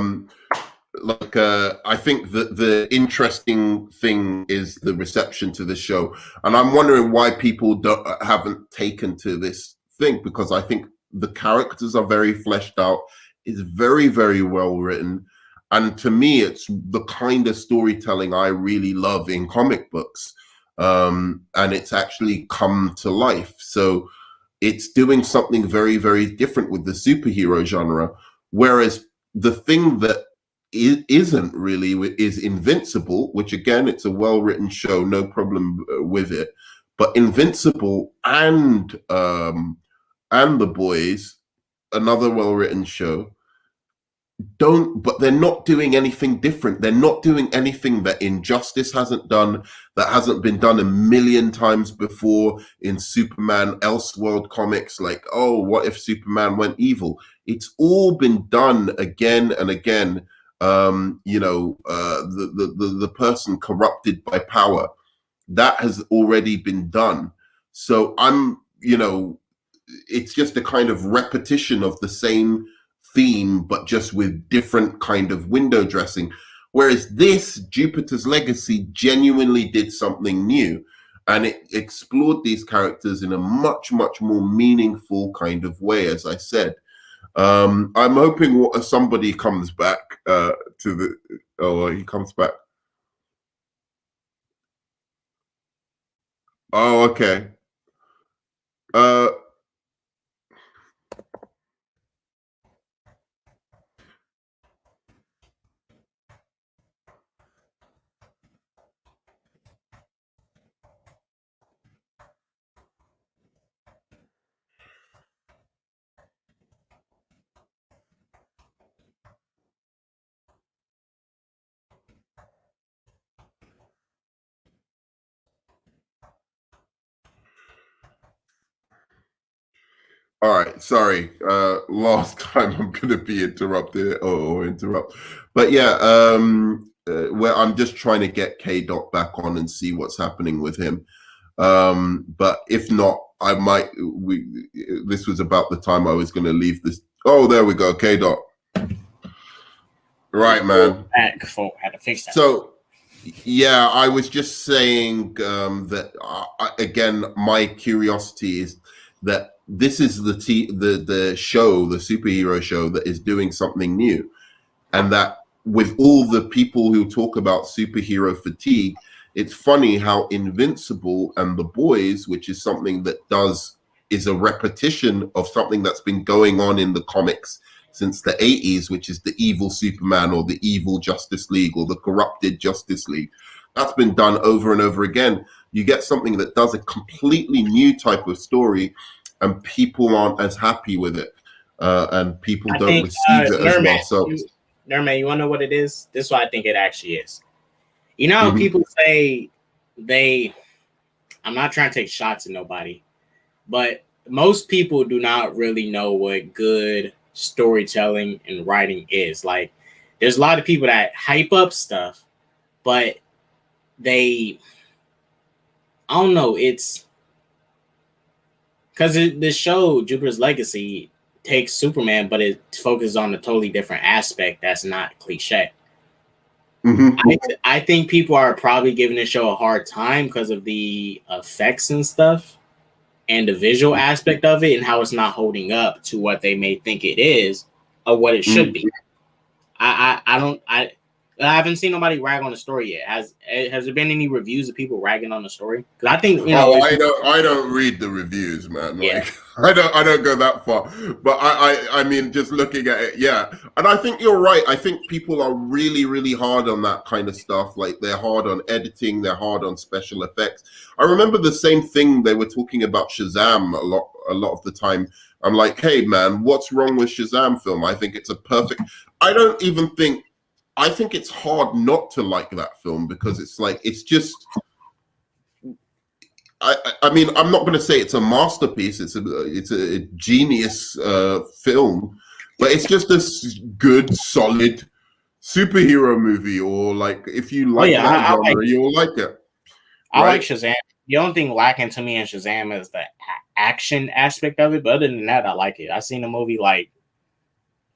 A: think that the interesting thing is the reception to the show, and I'm wondering why people haven't taken to this thing, because I think the characters are very fleshed out. It's very, very well written, and to me, it's the kind of storytelling I really love in comic books. And it's actually come to life. So it's doing something very, very different with the superhero genre. Whereas the thing that isn't really is Invincible, which again, it's a well-written show, no problem with it. But Invincible and The Boys, another well-written show, but they're not doing anything different. They're not doing anything that Injustice hasn't done, that hasn't been done a million times before in Superman Elseworld comics. Like, oh, what if Superman went evil? It's all been done again and again. The person corrupted by power, that has already been done. So it's just a kind of repetition of the same theme, but just with different kind of window dressing. Whereas this, Jupiter's Legacy, genuinely did something new, and it explored these characters in a much, much more meaningful kind of way, as I said. I'm hoping somebody comes back to the. Oh, he comes back. Oh, okay. All right, sorry. Last time I'm gonna be interrupted or interrupt, but yeah, where I'm just trying to get K Dot back on and see what's happening with him. But if not, I might. This was about the time I was gonna leave this. Oh, there we go, K Dot. Right, man.
B: Back for had to fix that.
A: So, yeah, I was just saying that again, my curiosity is that this is the show, the superhero show that is doing something new, and that with all the people who talk about superhero fatigue, it's funny how Invincible and The Boys, which is something that is a repetition of something that's been going on in the comics since the 80s, which is the evil Superman or the evil Justice League or the corrupted Justice League. That's been done over and over again. You get something that does a completely new type of story, and people aren't as happy with it, and people don't receive it as well. So,
B: Nerman, you want to know what it is? This is what I think it actually is. You know how people say I'm not trying to take shots at nobody, but most people do not really know what good storytelling and writing is. Like, there's a lot of people that hype up stuff, but I don't know, it's because the show Jupiter's Legacy takes Superman, but it focuses on a totally different aspect that's not cliche. I think people are probably giving the show a hard time because of the effects and stuff and the visual aspect of it and how it's not holding up to what they may think it is or what it should be. I haven't seen nobody rag on the story yet. Has there been any reviews of people ragging on the story? Because I think
A: I don't read the reviews, man.
B: Yeah.
A: Like I don't go that far. But I mean, just looking at it, yeah. And I think you're right. I think people are really, really hard on that kind of stuff. Like, they're hard on editing, they're hard on special effects. I remember the same thing they were talking about Shazam a lot of the time. I'm like, hey man, what's wrong with Shazam film? I think it's a perfect. I think it's hard not to like that film because it's like, it's just, I mean, I'm not going to say it's a masterpiece. It's a genius film, but it's just a good, solid superhero movie. Or like, if you like that genre, you'll like it.
B: I like Shazam. The only thing lacking to me in Shazam is the action aspect of it. But other than that, I like it. I've seen the movie like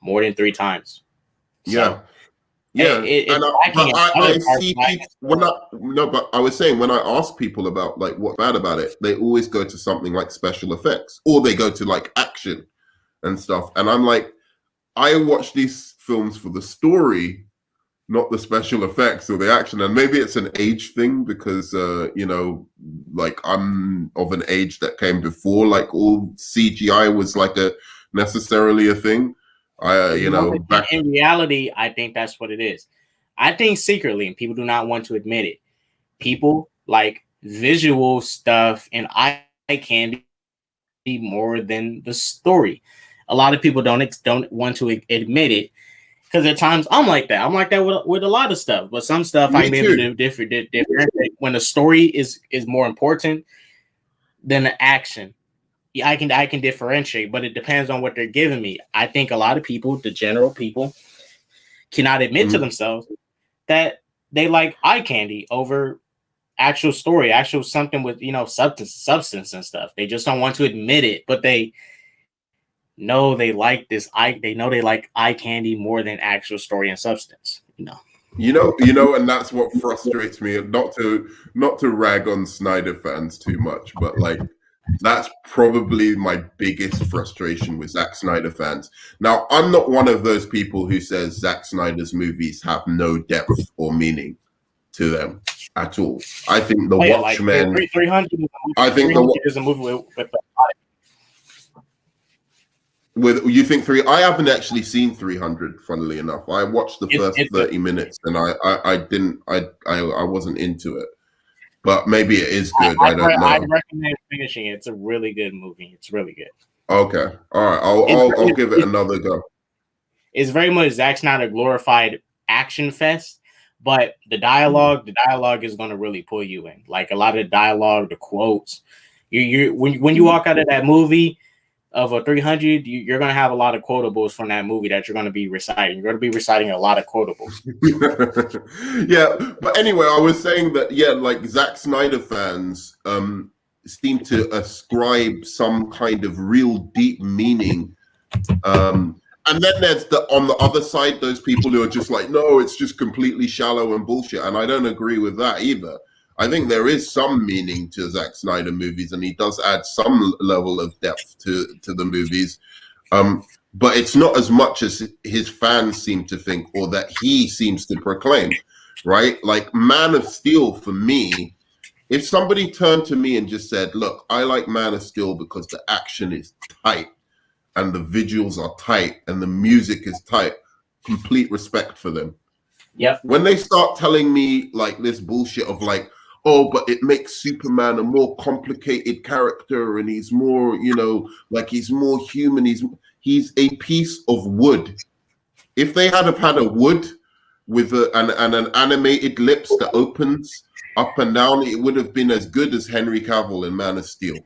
B: more than 3 times. So,
A: yeah. Yeah, I see people but I was saying, when I ask people about like what's bad about it, they always go to something like special effects, or they go to like action and stuff. And I'm like, I watch these films for the story, not the special effects or the action. And maybe it's an age thing because like, I'm of an age that came before like all CGI was like necessarily a thing.
B: In reality, I think that's what it is. I think secretly, and people do not want to admit it, people like visual stuff and eye candy more than the story. A lot of people don't want to admit it because at times I'm like that. I'm like that with a lot of stuff, but some stuff I'm able to differentiate when the story is more important than the action. Yeah, I can differentiate, but it depends on what they're giving me. I think a lot of people, the general people, cannot admit to themselves that they like eye candy over actual story, actual something with substance and stuff. They just don't want to admit it, but they know they like they know they like eye candy more than actual story and substance.
A: And that's what frustrates me. Not to rag on Snyder fans too much, but like, that's probably my biggest frustration with Zack Snyder fans. Now, I'm not one of those people who says Zack Snyder's movies have no depth or meaning to them at all. I think The Watchmen.
B: Like 300.
A: I think
B: is a movie
A: with you think I haven't actually seen 300. Funnily enough, I watched the first 30 minutes, and I wasn't into it. But maybe it is good. I don't know.
B: I recommend finishing it. It's a really good movie. It's really good.
A: Okay. All right. I'll give it another go.
B: It's very much Zack Snyder glorified action fest, but the dialogue is going to really pull you in. Like, a lot of the dialogue, the quotes. When you walk out of that movie, of a 300, you're going to have a lot of quotables from that movie that you're going to be reciting. You're going to be reciting a lot of quotables.
A: Yeah, but anyway, I was saying that, yeah, like Zack Snyder fans seem to ascribe some kind of real deep meaning. And then there's on the other side, those people who are just like, no, it's just completely shallow and bullshit. And I don't agree with that either. I think there is some meaning to Zack Snyder movies, and he does add some level of depth to the movies. But it's not as much as his fans seem to think, or that he seems to proclaim, right? Like Man of Steel, for me, if somebody turned to me and just said, look, I like Man of Steel because the action is tight and the visuals are tight and the music is tight, complete respect for them.
B: Yep.
A: When they start telling me like this bullshit of like, oh, but it makes Superman a more complicated character and he's more, you know, like he's more human. He's a piece of wood. If they had a wood with an animated lips that opens up and down, it would have been as good as Henry Cavill in Man of Steel.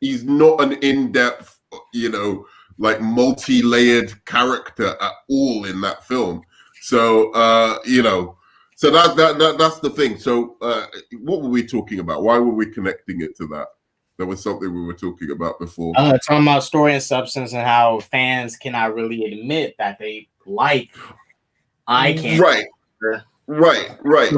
A: He's not an in-depth, you know, like multi-layered character at all in that film. So, you know, so that's the thing. So what were we talking about? Why were we connecting it to that? There was something we were talking about before.
B: Talking about story and substance and how fans cannot really admit that they like eye candy.
A: Right.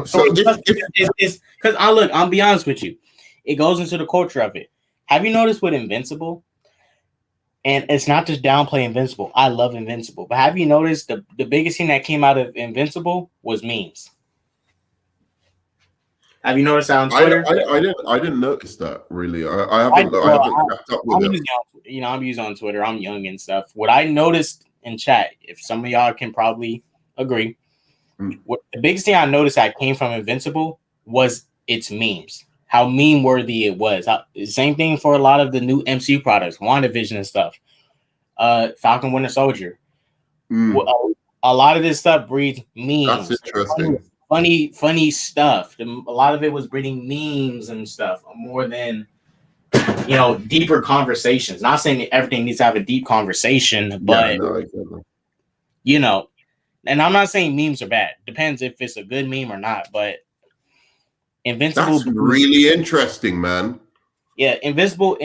A: So
B: it's because I'll be honest with you. It goes into the culture of it. Have you noticed with Invincible? And it's not just downplay Invincible. I love Invincible. But have you noticed the biggest thing that came out of Invincible was memes? Have you noticed that on Twitter?
A: I didn't notice that really. I haven't kept up with it.
B: I'm using on Twitter. I'm young and stuff. What I noticed in chat, if some of y'all can probably agree, the biggest thing I noticed that came from Invincible was its memes. How meme worthy it was. Same thing for a lot of the new MCU products, WandaVision and stuff. Falcon Winter Soldier. A lot of this stuff breeds memes.
A: That's interesting.
B: Funny stuff. A lot of it was breeding memes and stuff more than, you know, deeper conversations. Not saying that everything needs to have a deep conversation, but you know, and I'm not saying memes are bad. Depends if it's a good meme or not. But Invincible,
A: that's really interesting, man.
B: Yeah, Invincible.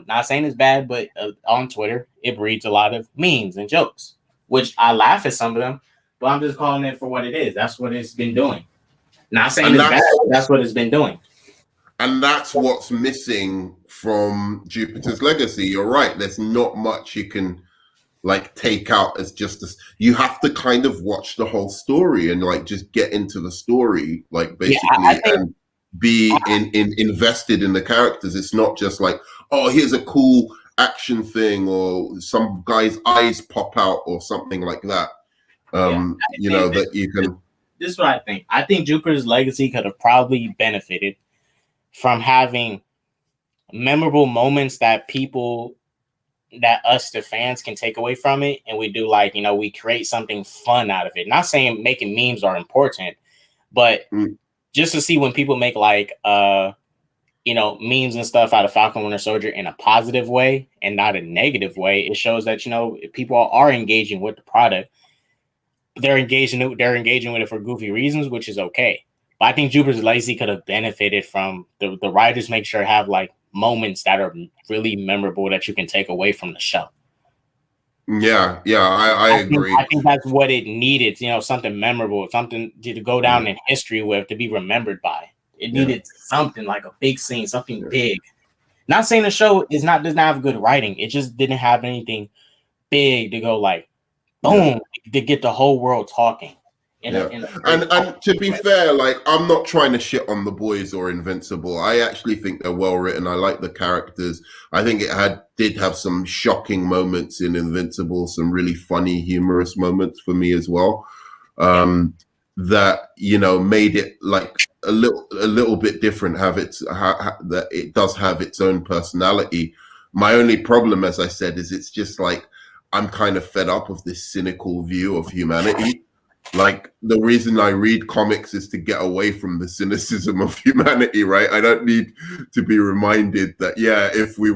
B: Not saying it's bad, but on Twitter it breeds a lot of memes and jokes, which I laugh at some of them. But I'm just calling it for what it is. That's what it's been doing. Not saying it's bad. That's what it's been doing.
A: And that's what's missing from Jupiter's Legacy. You're right. There's not much you can like take out as just this. You have to kind of watch the whole story and like just get into the story, like basically, and be invested in the characters. It's not just like, oh, here's a cool action thing or some guy's eyes pop out or something like that. You know, that you can.
B: This is what I think. I think Jupiter's Legacy could have probably benefited from having memorable moments that us, the fans, can take away from it. And we do, like, you know, we create something fun out of it. Not saying making memes are important, but just to see when people make like, you know, memes and stuff out of Falcon Winter Soldier in a positive way and not a negative way, it shows that, you know, people are engaging with the product. They're engaging with it for goofy reasons, which is okay. But I think Jupiter's Legacy could have benefited from the writers make sure to have like moments that are really memorable that you can take away from the show.
A: Yeah, I agree.
B: I think that's what it needed, you know, something memorable, something to go down in history with, to be remembered by. It needed something like a big scene, something big. Not saying the show does not have good writing. It just didn't have anything big to go like, boom, to get the whole world talking.
A: And to be fair, like, I'm not trying to shit on The Boys or Invincible. I actually think they're well written. I like the characters. I think it did have some shocking moments in Invincible, some really funny, humorous moments for me as well. That, you know, made it like a little bit different. That it does have its own personality. My only problem, as I said, is it's just like I'm kind of fed up of this cynical view of humanity. like the reason I read comics is to get away from the cynicism of humanity, right? I don't need to be reminded that, yeah, if we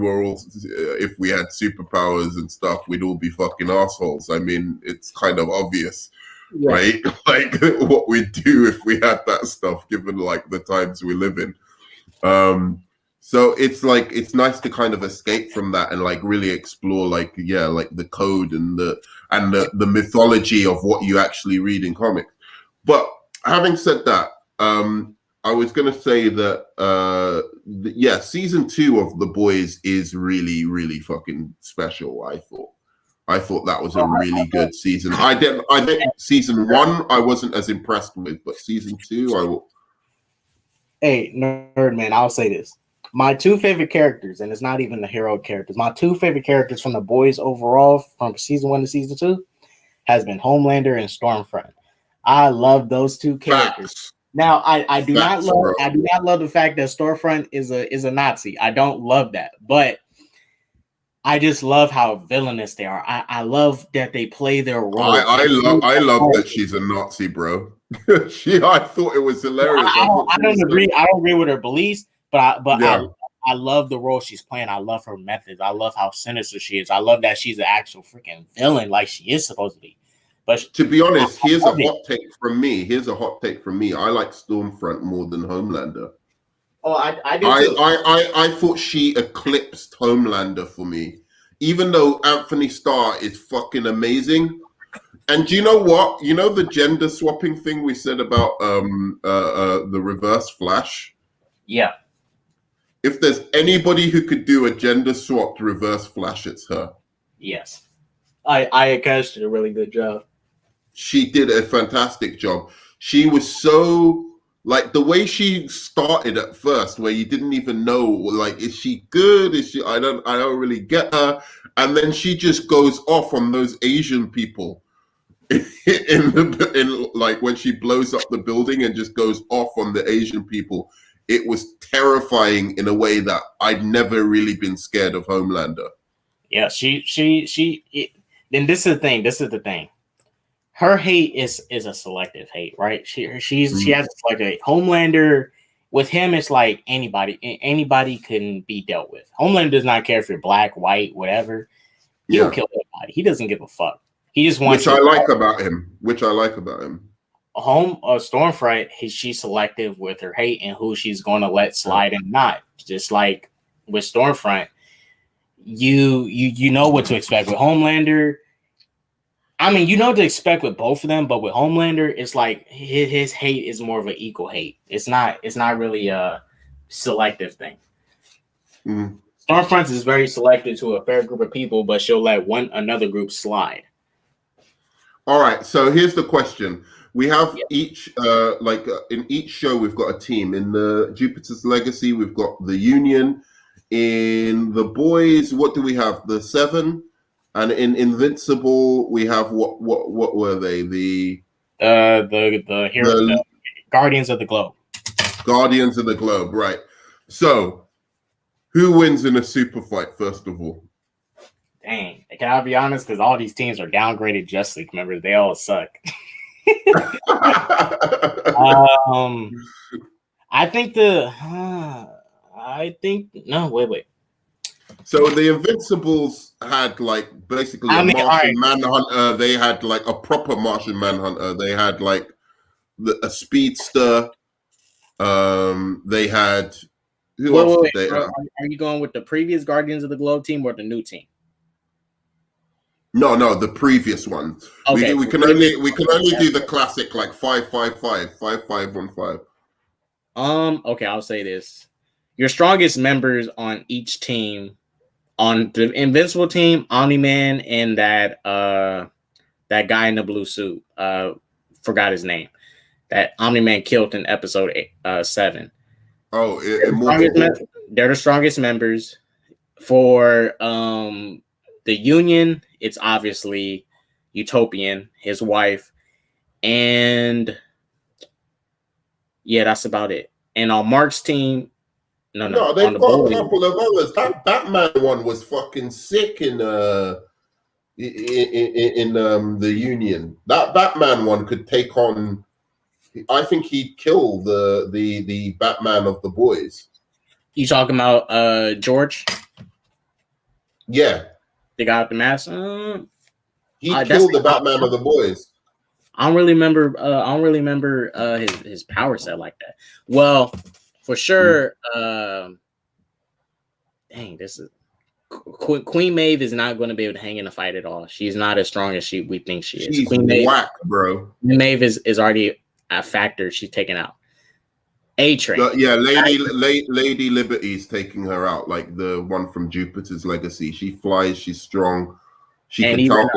A: had superpowers and stuff, we'd all be fucking assholes. I mean, it's kind of obvious, right? Like what we'd do if we had that stuff, given like the times we live in. So it's like, it's nice to kind of escape from that and like really explore like, yeah, like the code and the mythology of what you actually read in comics. But having said that, I was going to say that, yeah, season 2 of The Boys is really, really fucking special. I thought that was a really good season. I think season 1 I wasn't as impressed with, but season 2 I will.
B: Hey, nerd man, I'll say this. My 2 favorite characters, and it's not even the hero characters, my 2 favorite characters from The Boys overall, from season 1 to season 2, has been Homelander and Stormfront. I love those 2 characters. Facts. Now, I do not love the fact that Stormfront is a Nazi. I don't love that, but I just love how villainous they are. I love that they play their role.
A: I love that she's a Nazi, bro. I thought it was hilarious.
B: I don't agree. I don't agree with her beliefs, but I love the role she's playing. I love her methods. I love how sinister she is. I love that she's an actual freaking villain, like she is supposed to be. But
A: to be honest, here's a hot take from me. I like Stormfront more than Homelander.
B: Oh, I do too.
A: I thought she eclipsed Homelander for me, even though Anthony Starr is fucking amazing. And do you know what? You know the gender swapping thing we said about the Reverse Flash?
B: Yeah.
A: If there's anybody who could do a gender swapped Reverse Flash, it's her.
B: Yes. I guess did a really good job.
A: She did a fantastic job. She was so, like, the way she started at first, where you didn't even know, like, is she good? Is she? I don't really get her. And then she just goes off on those Asian people. in like when she blows up the building and just goes off on the Asian people, it was terrifying in a way that I'd never really been scared of Homelander.
B: Yeah, then this is the thing. Her hate is a selective hate, right? She has like a Homelander. With him, it's like anybody can be dealt with. Homelander does not care if you're black, white, whatever. He'll kill anybody. He doesn't give a fuck. He just wants.
A: Which I like about him.
B: Stormfront, she's selective with her hate and who she's going to let slide and not. Just like with Stormfront, you know what to expect with Homelander. I mean, you know what to expect with both of them, but with Homelander, it's like his hate is more of an equal hate. It's not really a selective thing.
A: Mm.
B: Stormfront is very selective to a fair group of people, but she'll let another group slide.
A: All right, so here's the question. We have each, in each show, we've got a team. In the Jupiter's Legacy, we've got the Union. In The Boys, what do we have? The 7. And in Invincible, we have what were they? The
B: Guardians of the Globe.
A: Guardians of the Globe, right. So, who wins in a super fight, first of all?
B: Dang, can I be honest? Because all these teams are downgraded Justice League members. They all suck. Wait.
A: So the Invincibles had like basically Martian Manhunter. They had like a proper Martian Manhunter. They had like a speedster. They had
B: Are you going with the previous Guardians of the Globe team or the new team?
A: No, the previous one.
B: Okay,
A: we can only do the classic like 5-5-5, 5-5-1-5.
B: Okay, I'll say this. Your strongest members on each team, on the Invincible team, Omni-Man and that guy in the blue suit. Forgot his name. That Omni-Man killed in episode 7.
A: Oh,
B: they're the strongest members. For the Union, it's obviously Utopian, his wife, and yeah, that's about it. And on Mark's team, no,
A: they've got a couple of others. That Batman one was fucking sick in in the Union. That Batman one could take on. I think he'd kill the Batman of the boys.
B: You talking about George?
A: Yeah,
B: The guy with the mask.
A: he killed the Batman of the boys.
B: I don't really remember. I don't really remember his power set like that. Well, for sure. Dang, this is Queen Maeve is not going to be able to hang in a fight at all. She's not as strong as we think she is.
A: She's
B: Queen Maeve,
A: whack, bro.
B: Queen Maeve is already a factor. She's taken out. A-Train.
A: Yeah, Lady Liberty's taking her out, like the one from Jupiter's Legacy. She flies. She's strong. She
B: and
A: can
B: even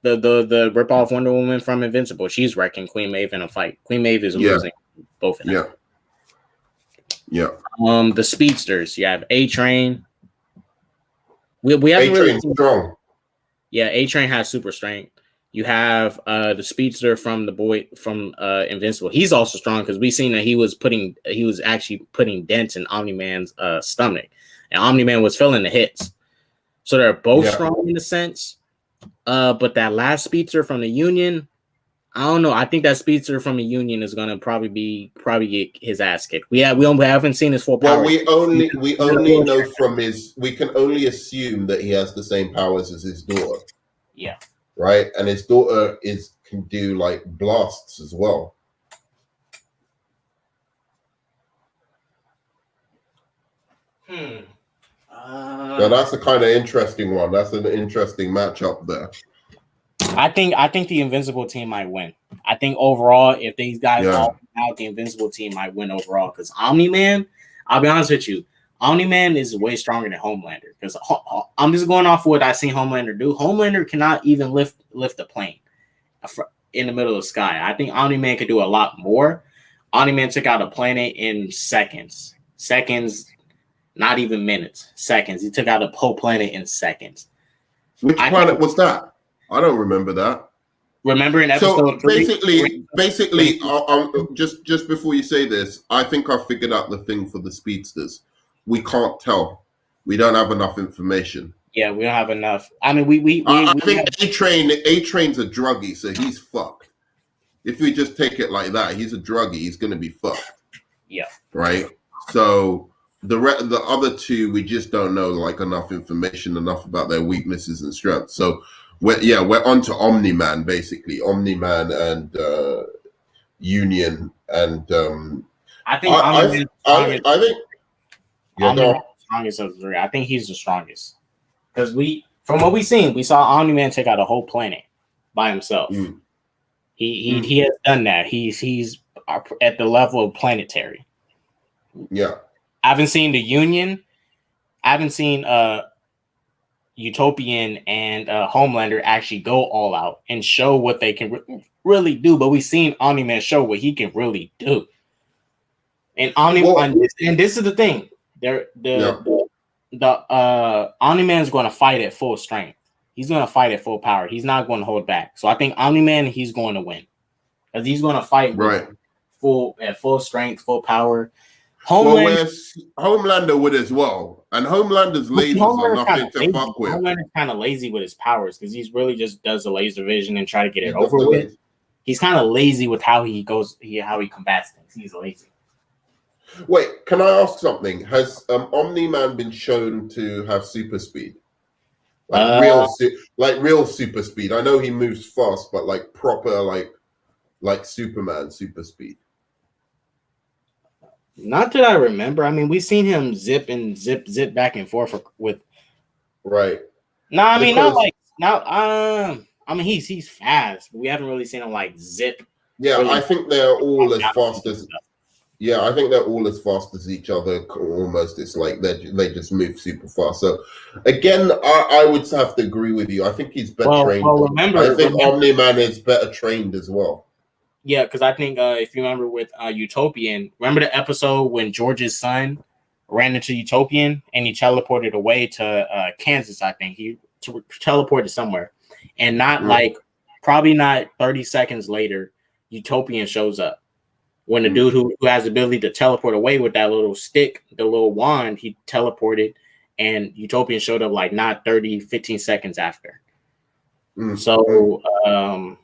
B: the rip off Wonder Woman from Invincible, she's wrecking Queen Maeve in a fight. Queen Maeve is losing both of them.
A: Yeah.
B: The speedsters, you have A-Train. We haven't really
A: strong.
B: Yeah, A-Train has super strength. You have the speedster from the boy from Invincible. He's also strong because we've seen that he was actually putting dents in Omni-Man's stomach, and Omni-Man was feeling the hits. So they're both strong in a sense. But that last speedster from the Union, I don't know. I think that speedster from the Union is gonna probably get his ass kicked. We haven't seen his full power.
A: Well, we only know from we can only assume that he has the same powers as his daughter.
B: Yeah.
A: Right? And his daughter can do like blasts as well. So that's a kind of interesting one. That's an interesting matchup there.
B: I think the Invincible team might win. I think overall, if these guys all out, the Invincible team might win overall. Because Omni-Man, I'll be honest with you, Omni-Man is way stronger than Homelander. Because I'm just going off what I seen Homelander do. Homelander cannot even lift a plane in the middle of the sky. I think Omni-Man could do a lot more. Omni-Man took out a planet in seconds. Not even minutes, seconds. He took out a whole planet in seconds.
A: Which planet was that? I don't remember that.
B: Remember in episode
A: 3? Basically, just before you say this, I think I figured out the thing for the speedsters. We can't tell. We don't have enough information.
B: Yeah, we don't have enough. I mean,
A: I think A-Train's a druggie, so he's fucked. If we just take it like that, he's a druggie. He's going to be fucked.
B: Yeah.
A: Right. So the other two, we just don't know like enough information, enough about their weaknesses and strengths. So we're on to Omni-Man, basically. Omni-Man and Union, and
B: I think
A: the
B: strongest of the three. I think he's the strongest because from what we've seen, we saw Omni-Man take out a whole planet by himself. He has done that. He's at the level of planetary.
A: Yeah.
B: I haven't seen the Union. I haven't seen Utopian and Homelander actually go all out and show what they can really do. But we've seen Omni-Man show what he can really do. And and this is the thing. The Omni-Man is going to fight at full strength. He's going to fight at full power. He's not going to hold back. So I think Omni-Man, he's going to win because he's going to fight at full strength, full power.
A: Homelander would as well, and Homelander's lasers are nothing to fuck with.
B: Homelander's kind of lazy with his powers because he's really just does the laser vision and try to get it over with. He's kind of lazy with how he combats things. He's lazy.
A: Wait, can I ask something? Has Omni-Man been shown to have super speed? Like real super speed? I know he moves fast, but like proper like Superman super speed.
B: Not that I remember. I mean, we've seen him zip back and forth with.
A: Right.
B: No, I mean not like now. I mean he's fast. But we haven't really seen him like zip.
A: Yeah, really I think they're all as fast as. Yeah, I think they're all as fast as each other. Almost, it's like they just move super fast. So, again, I would have to agree with you. I think he's better trained. I think Omni-Man is better trained as well.
B: Yeah, because I think if you remember with Utopian, remember the episode when George's son ran into Utopian and he teleported away to Kansas, I think. He teleported somewhere. And probably not 30 seconds later, Utopian shows up. When the dude who has the ability to teleport away with that little stick, the little wand, he teleported and Utopian showed up like not 30, 15 seconds after. So I don't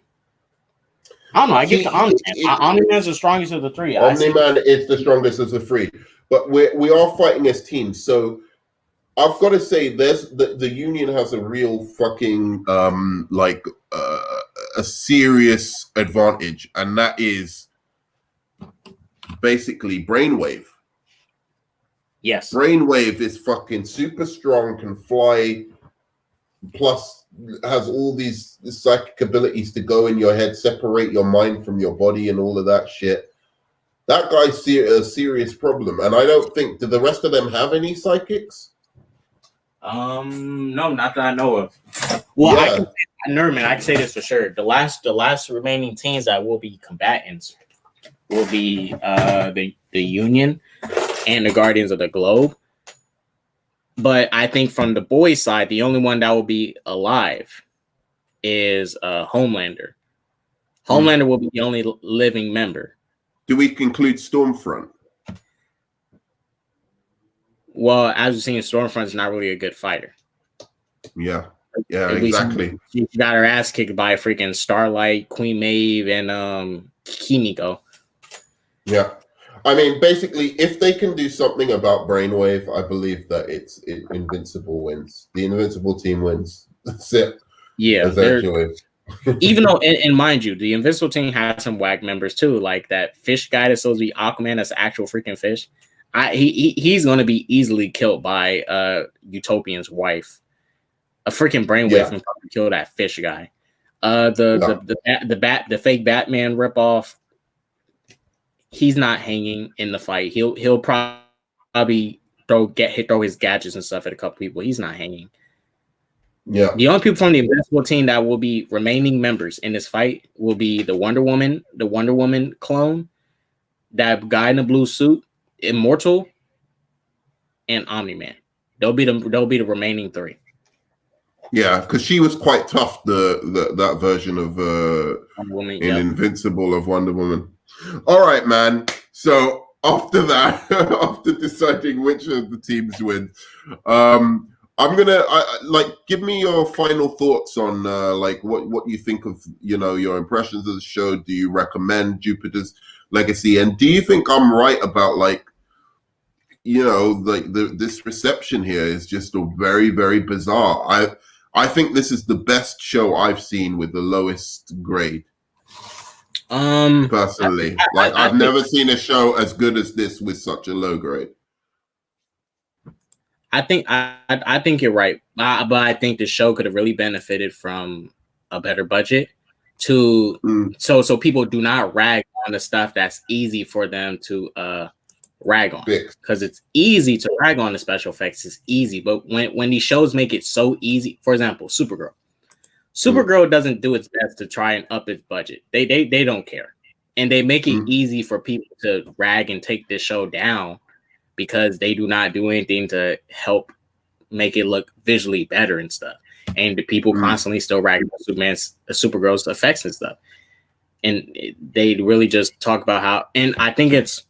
B: know. I get the Omni-Man. Omni-Man's the strongest of the three.
A: Omni-Man is the strongest of the three, but we are fighting as teams. So I've got to say, there's the Union has a real fucking a serious advantage, and that is basically Brainwave.
B: Yes,
A: Brainwave is fucking super strong, can fly, plus has all these psychic abilities to go in your head, separate your mind from your body, and all of that shit. That guy's a serious problem, and I don't think, do the rest of them have any psychics?
B: No, not that I know of. Well, yeah. I can say this for sure. The last remaining teams that will be combatants will be the Union and the Guardians of the Globe. But I think from the boys' side, the only one that will be alive is Homelander. Homelander will be the only living member.
A: Do we conclude Stormfront?
B: Well, as we've seen, Stormfront is not really a good fighter.
A: Yeah, exactly.
B: She got her ass kicked by freaking Starlight, Queen Maeve, and Kimiko.
A: Yeah. I mean, basically, if they can do something about Brainwave, I believe that Invincible wins. The Invincible team wins. That's it.
B: Yeah, essentially. Even though, and mind you, the Invincible team has some whack members too, like that fish guy that's supposed to be Aquaman. That's actual freaking fish. He's going to be easily killed by Utopian's wife. A freaking Brainwave can probably kill that fish guy. The fake Batman ripoff. He's not hanging in the fight. He'll probably throw his gadgets and stuff at a couple people. He's not hanging.
A: Yeah.
B: The only people from the Invincible team that will be remaining members in this fight will be the Wonder Woman clone, that guy in the blue suit, Immortal, and Omni-Man. They'll be the remaining three.
A: Yeah, because she was quite tough. That version of Invincible of Wonder Woman. All right, man. So after that, after deciding which of the teams win, I'm gonna give me your final thoughts on what you think of your impressions of the show. Do you recommend Jupiter's Legacy, and do you think I'm right about this reception here is just a very, very bizarre. I think this is the best show I've seen with the lowest grade. Personally, I've never seen a show as good as this with such a low grade.
B: I think you're right, but I think the show could have really benefited from a better budget so people do not rag on the stuff that's easy for them to rag on, because it's easy to rag on the special effects. It's easy, but when these shows make it so easy, for example, Supergirl doesn't do its best to try and up its budget. They don't care, and they make it easy for people to rag and take this show down because they do not do anything to help make it look visually better and stuff. And the people constantly still rag on Supergirl's effects and stuff, and they really just talk about how. And I think it's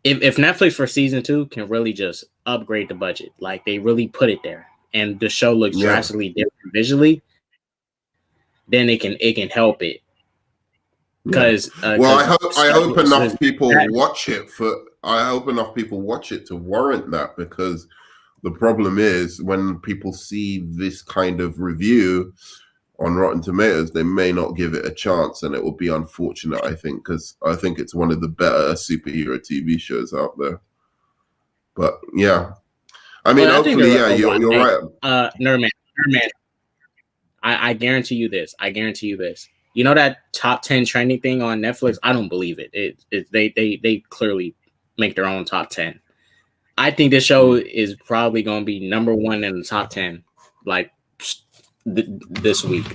B: if Netflix for season 2 can really just upgrade the budget, like they really put it there, and the show looks drastically different visually, then it can help it. Because
A: I hope enough people watch it to warrant that, because the problem is when people see this kind of review on Rotten Tomatoes, they may not give it a chance, and it will be unfortunate, I think, because I think it's one of the better superhero TV shows out there. But yeah, I mean, hopefully, you're right.
B: Nerdman, I guarantee you this. You know that top 10 trending thing on Netflix? I don't believe it. They clearly make their own top 10. I think this show is probably going to be number 1 in the top 10, like this week.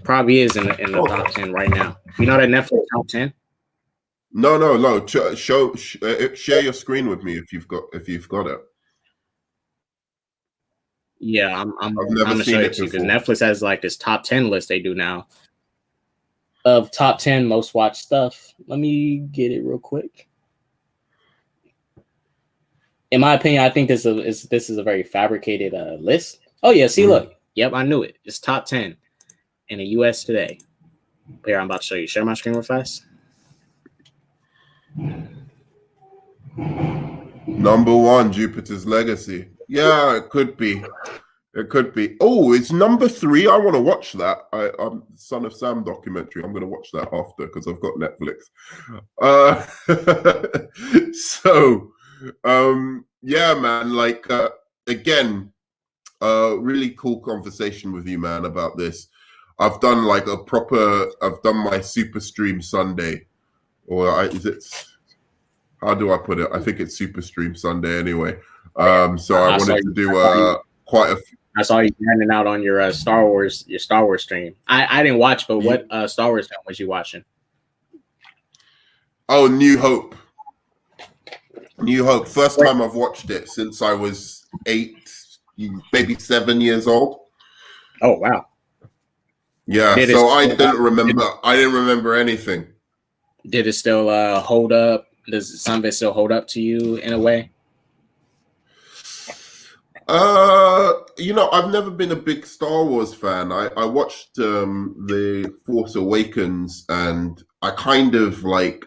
B: Probably is in the top 10 right now. You know that Netflix top 10?
A: No. Share your screen with me if you've got it.
B: Yeah, I'm gonna show it to you because Netflix has like this top 10 list they do now of top 10 most watched stuff. Let me get it real quick. In my opinion, I think this is a very fabricated list. Oh yeah, see, look. Yep, I knew it. It's top 10. in the U.S. today. Here, I'm about to show you. Share my screen real fast.
A: Number one, Jupiter's Legacy. Yeah, it could be. It could be. Oh, it's number 3. I want to watch that. I'm Son of Sam documentary. I'm going to watch that after because I've got Netflix. Yeah, man. Like again, really cool conversation with you, man, about this. I've done like I've done my Super Stream Sunday, how do I put it? I think it's Super Stream Sunday anyway. So I wanted to do quite a.
B: I saw you handing out on your Star Wars stream. I didn't watch, but what Star Wars film was you watching?
A: Oh, New Hope. New Hope. First time I've watched it since I was 8, maybe 7 years old.
B: Oh wow.
A: Yeah. So I didn't remember anything.
B: Did it still hold up? Does some of it still hold up to you in a way?
A: I've never been a big Star Wars fan. I watched The Force Awakens, and I kind of liked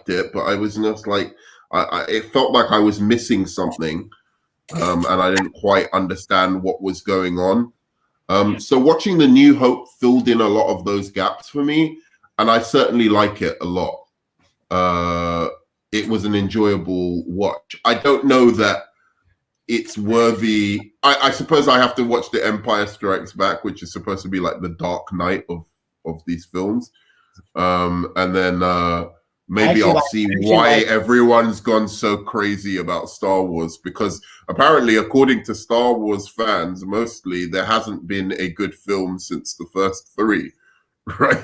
A: it, but I was just like, it felt like I was missing something, and I didn't quite understand what was going on. So watching The New Hope filled in a lot of those gaps for me, and I certainly like it a lot. It was an enjoyable watch. I don't know that it's worthy. I suppose I have to watch The Empire Strikes Back, which is supposed to be like the Dark Knight of these films, and then maybe I'll see why everyone's gone so crazy about Star Wars, because apparently, according to Star Wars fans, mostly there hasn't been a good film since the first 3. Right?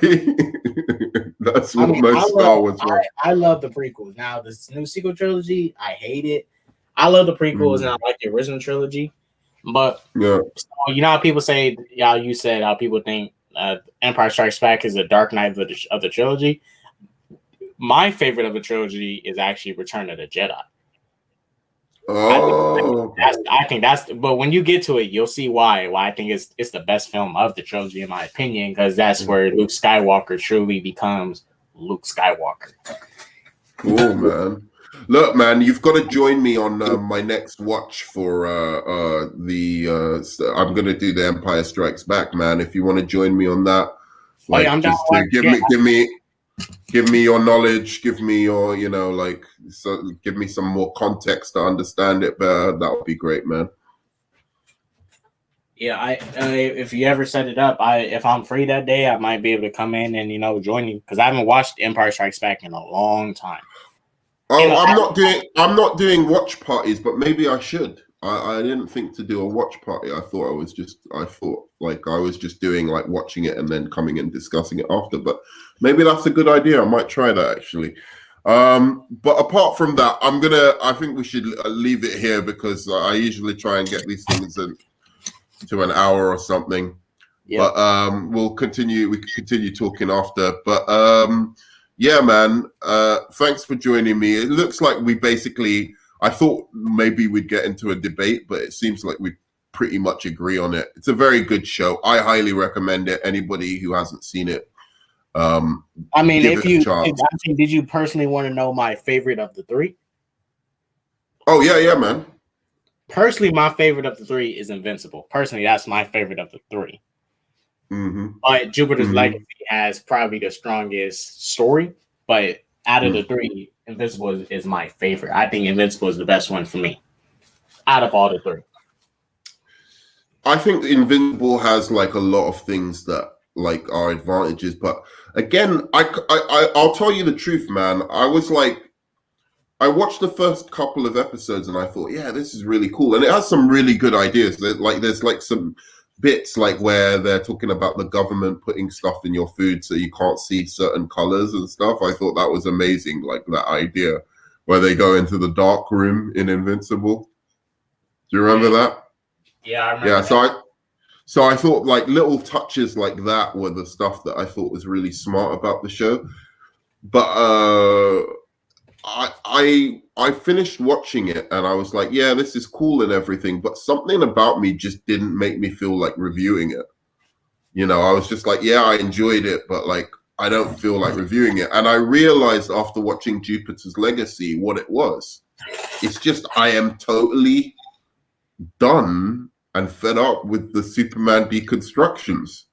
A: That's what Star Wars was.
B: I love the prequels. Now, this new sequel trilogy, I hate it. I love the prequels and I like the original trilogy. But you know how people say, you said how people think Empire Strikes Back is the Dark Knight of the trilogy. My favorite of the trilogy is actually Return of the Jedi.
A: Oh,
B: I think that's. But when you get to it, you'll see why. Why I think it's the best film of the trilogy, in my opinion, because that's where Luke Skywalker truly becomes Luke Skywalker.
A: Cool, man. Look, man, you've got to join me on my next watch for I'm going to do The Empire Strikes Back, man. If you want to join me on that, like, give me your knowledge, give me your, give me some more context to understand it better. That would be great, man.
B: Yeah, if you ever set it up, if I'm free that day, I might be able to come in and join you, because I haven't watched Empire Strikes Back in a long time.
A: Oh, I'm not doing watch parties, but maybe I should. I didn't think to do a watch party. I thought I was just doing like watching it and then coming and discussing it after. But maybe that's a good idea. I might try that actually. But apart from that, I think we should leave it here, because I usually try and get these things to an hour or something. Yeah. But we can continue talking after. But yeah, man. Thanks for joining me. It looks like I thought maybe we'd get into a debate, but it seems like we pretty much agree on it. It's a very good show. I highly recommend it. Anybody who hasn't seen it.
B: Did you personally want to know my favorite of the 3?
A: Oh, yeah, man.
B: Personally, my favorite of the 3 is Invincible. Personally, that's my favorite of the 3.
A: Mm-hmm.
B: But Jupiter's Legacy has probably the strongest story. But out of the 3, Invincible is my favorite. I think Invincible is the best one for me out of all the 3.
A: I think Invincible has like a lot of things that like are advantages, but again, I'll tell you the truth, man. I watched the first couple of episodes and I thought, yeah, this is really cool, and it has some really good ideas. There's like some bits like where they're talking about the government putting stuff in your food so you can't see certain colors and stuff. I thought that was amazing, like that idea where they go into the dark room in Invincible. Do you remember that?
B: Yeah, I remember.
A: Yeah, so I thought like little touches like that were the stuff that I thought was really smart about the show. But I finished watching it and I was like, yeah, this is cool and everything, but something about me just didn't make me feel like reviewing it. You know, I was just like, yeah, I enjoyed it, but like, I don't feel like reviewing it. And I realized after watching Jupiter's Legacy what it was. It's just, I am totally done and fed up with the Superman deconstructions.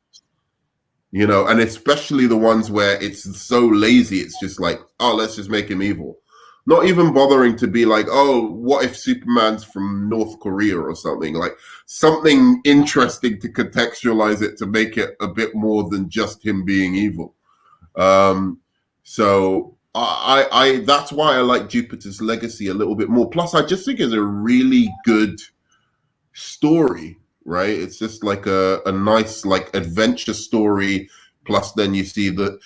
A: You know, and especially the ones where it's so lazy, it's just like, oh, let's just make him evil. Not even bothering to be like, oh, what if Superman's from North Korea or something? Like something interesting to contextualize it to make it a bit more than just him being evil. So I that's why I like Jupiter's Legacy a little bit more. Plus, I just think it's a really good story, right? It's just like a nice like adventure story. Plus, then you see the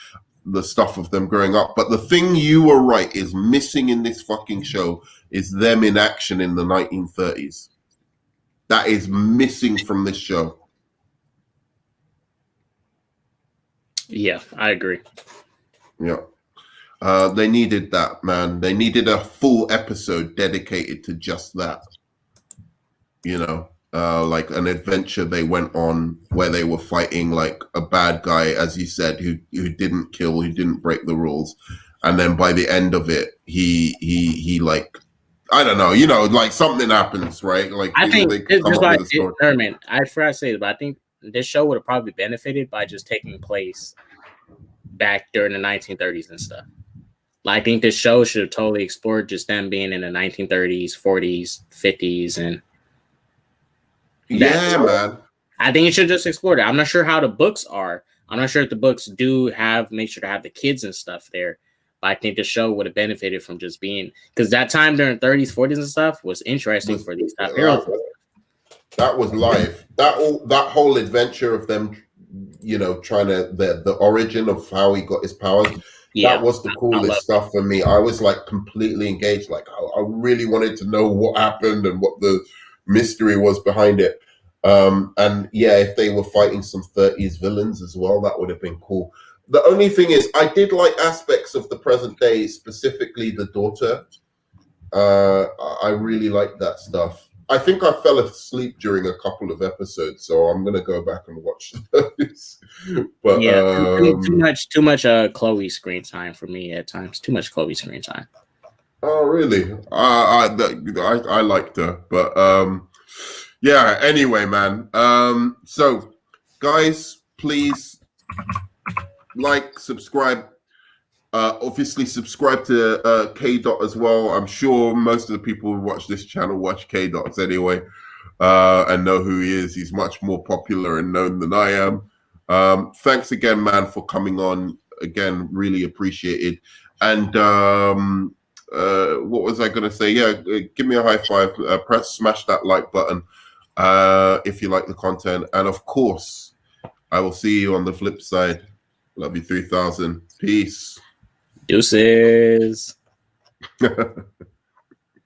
A: stuff of them growing up. But the thing you were right is missing in this fucking show is them in action in the 1930s. That is missing from this show.
B: Yeah, I agree.
A: Yeah. They needed that, man. They needed a full episode dedicated to just that. You know, like an adventure they went on where they were fighting like a bad guy, as you said, who didn't kill, who didn't break the rules, and then by the end of it, he like, I don't know, you know, like something happens, right? Like
B: I think
A: they
B: this
A: come
B: is
A: up
B: why
A: with a story.
B: I forgot to say it, but I think this show would have probably benefited by just taking place back during the 1930s and stuff. Like, I think this show should have totally explored just them being in the 1930s, 40s, 50s, and
A: yeah, man.
B: I think it should just explore that. I'm not sure how the books are. I'm not sure if the books do make sure to have the kids and stuff there. But I think the show would have benefited from just being, because that time during 30s, 40s and stuff was interesting for these top heroes.
A: That was live. That whole adventure of them, you know, trying to the origin of how he got his powers. Yeah, that was the coolest stuff for me. I was like completely engaged. Like I really wanted to know what happened and what the mystery was behind it. And yeah, if they were fighting some 30s villains as well, that would have been cool. The only thing is, I did like aspects of the present day, specifically the daughter. I really liked that stuff. I think I fell asleep during a couple of episodes, so I'm gonna go back and watch those. But
B: yeah, too much Chloe screen time for me at times. Too much Chloe screen time.
A: Oh, really? I liked her, but yeah. Anyway, man. So guys, please like, subscribe. Obviously, subscribe to K Dot as well. I'm sure most of the people who watch this channel watch K Dots anyway, and know who he is. He's much more popular and known than I am. Thanks again, man, for coming on. Again, really appreciated. And what was I going to say? Yeah, give me a high five. Smash that like button if you like the content. And of course, I will see you on the flip side. Love you 3000. Peace.
B: Deuces.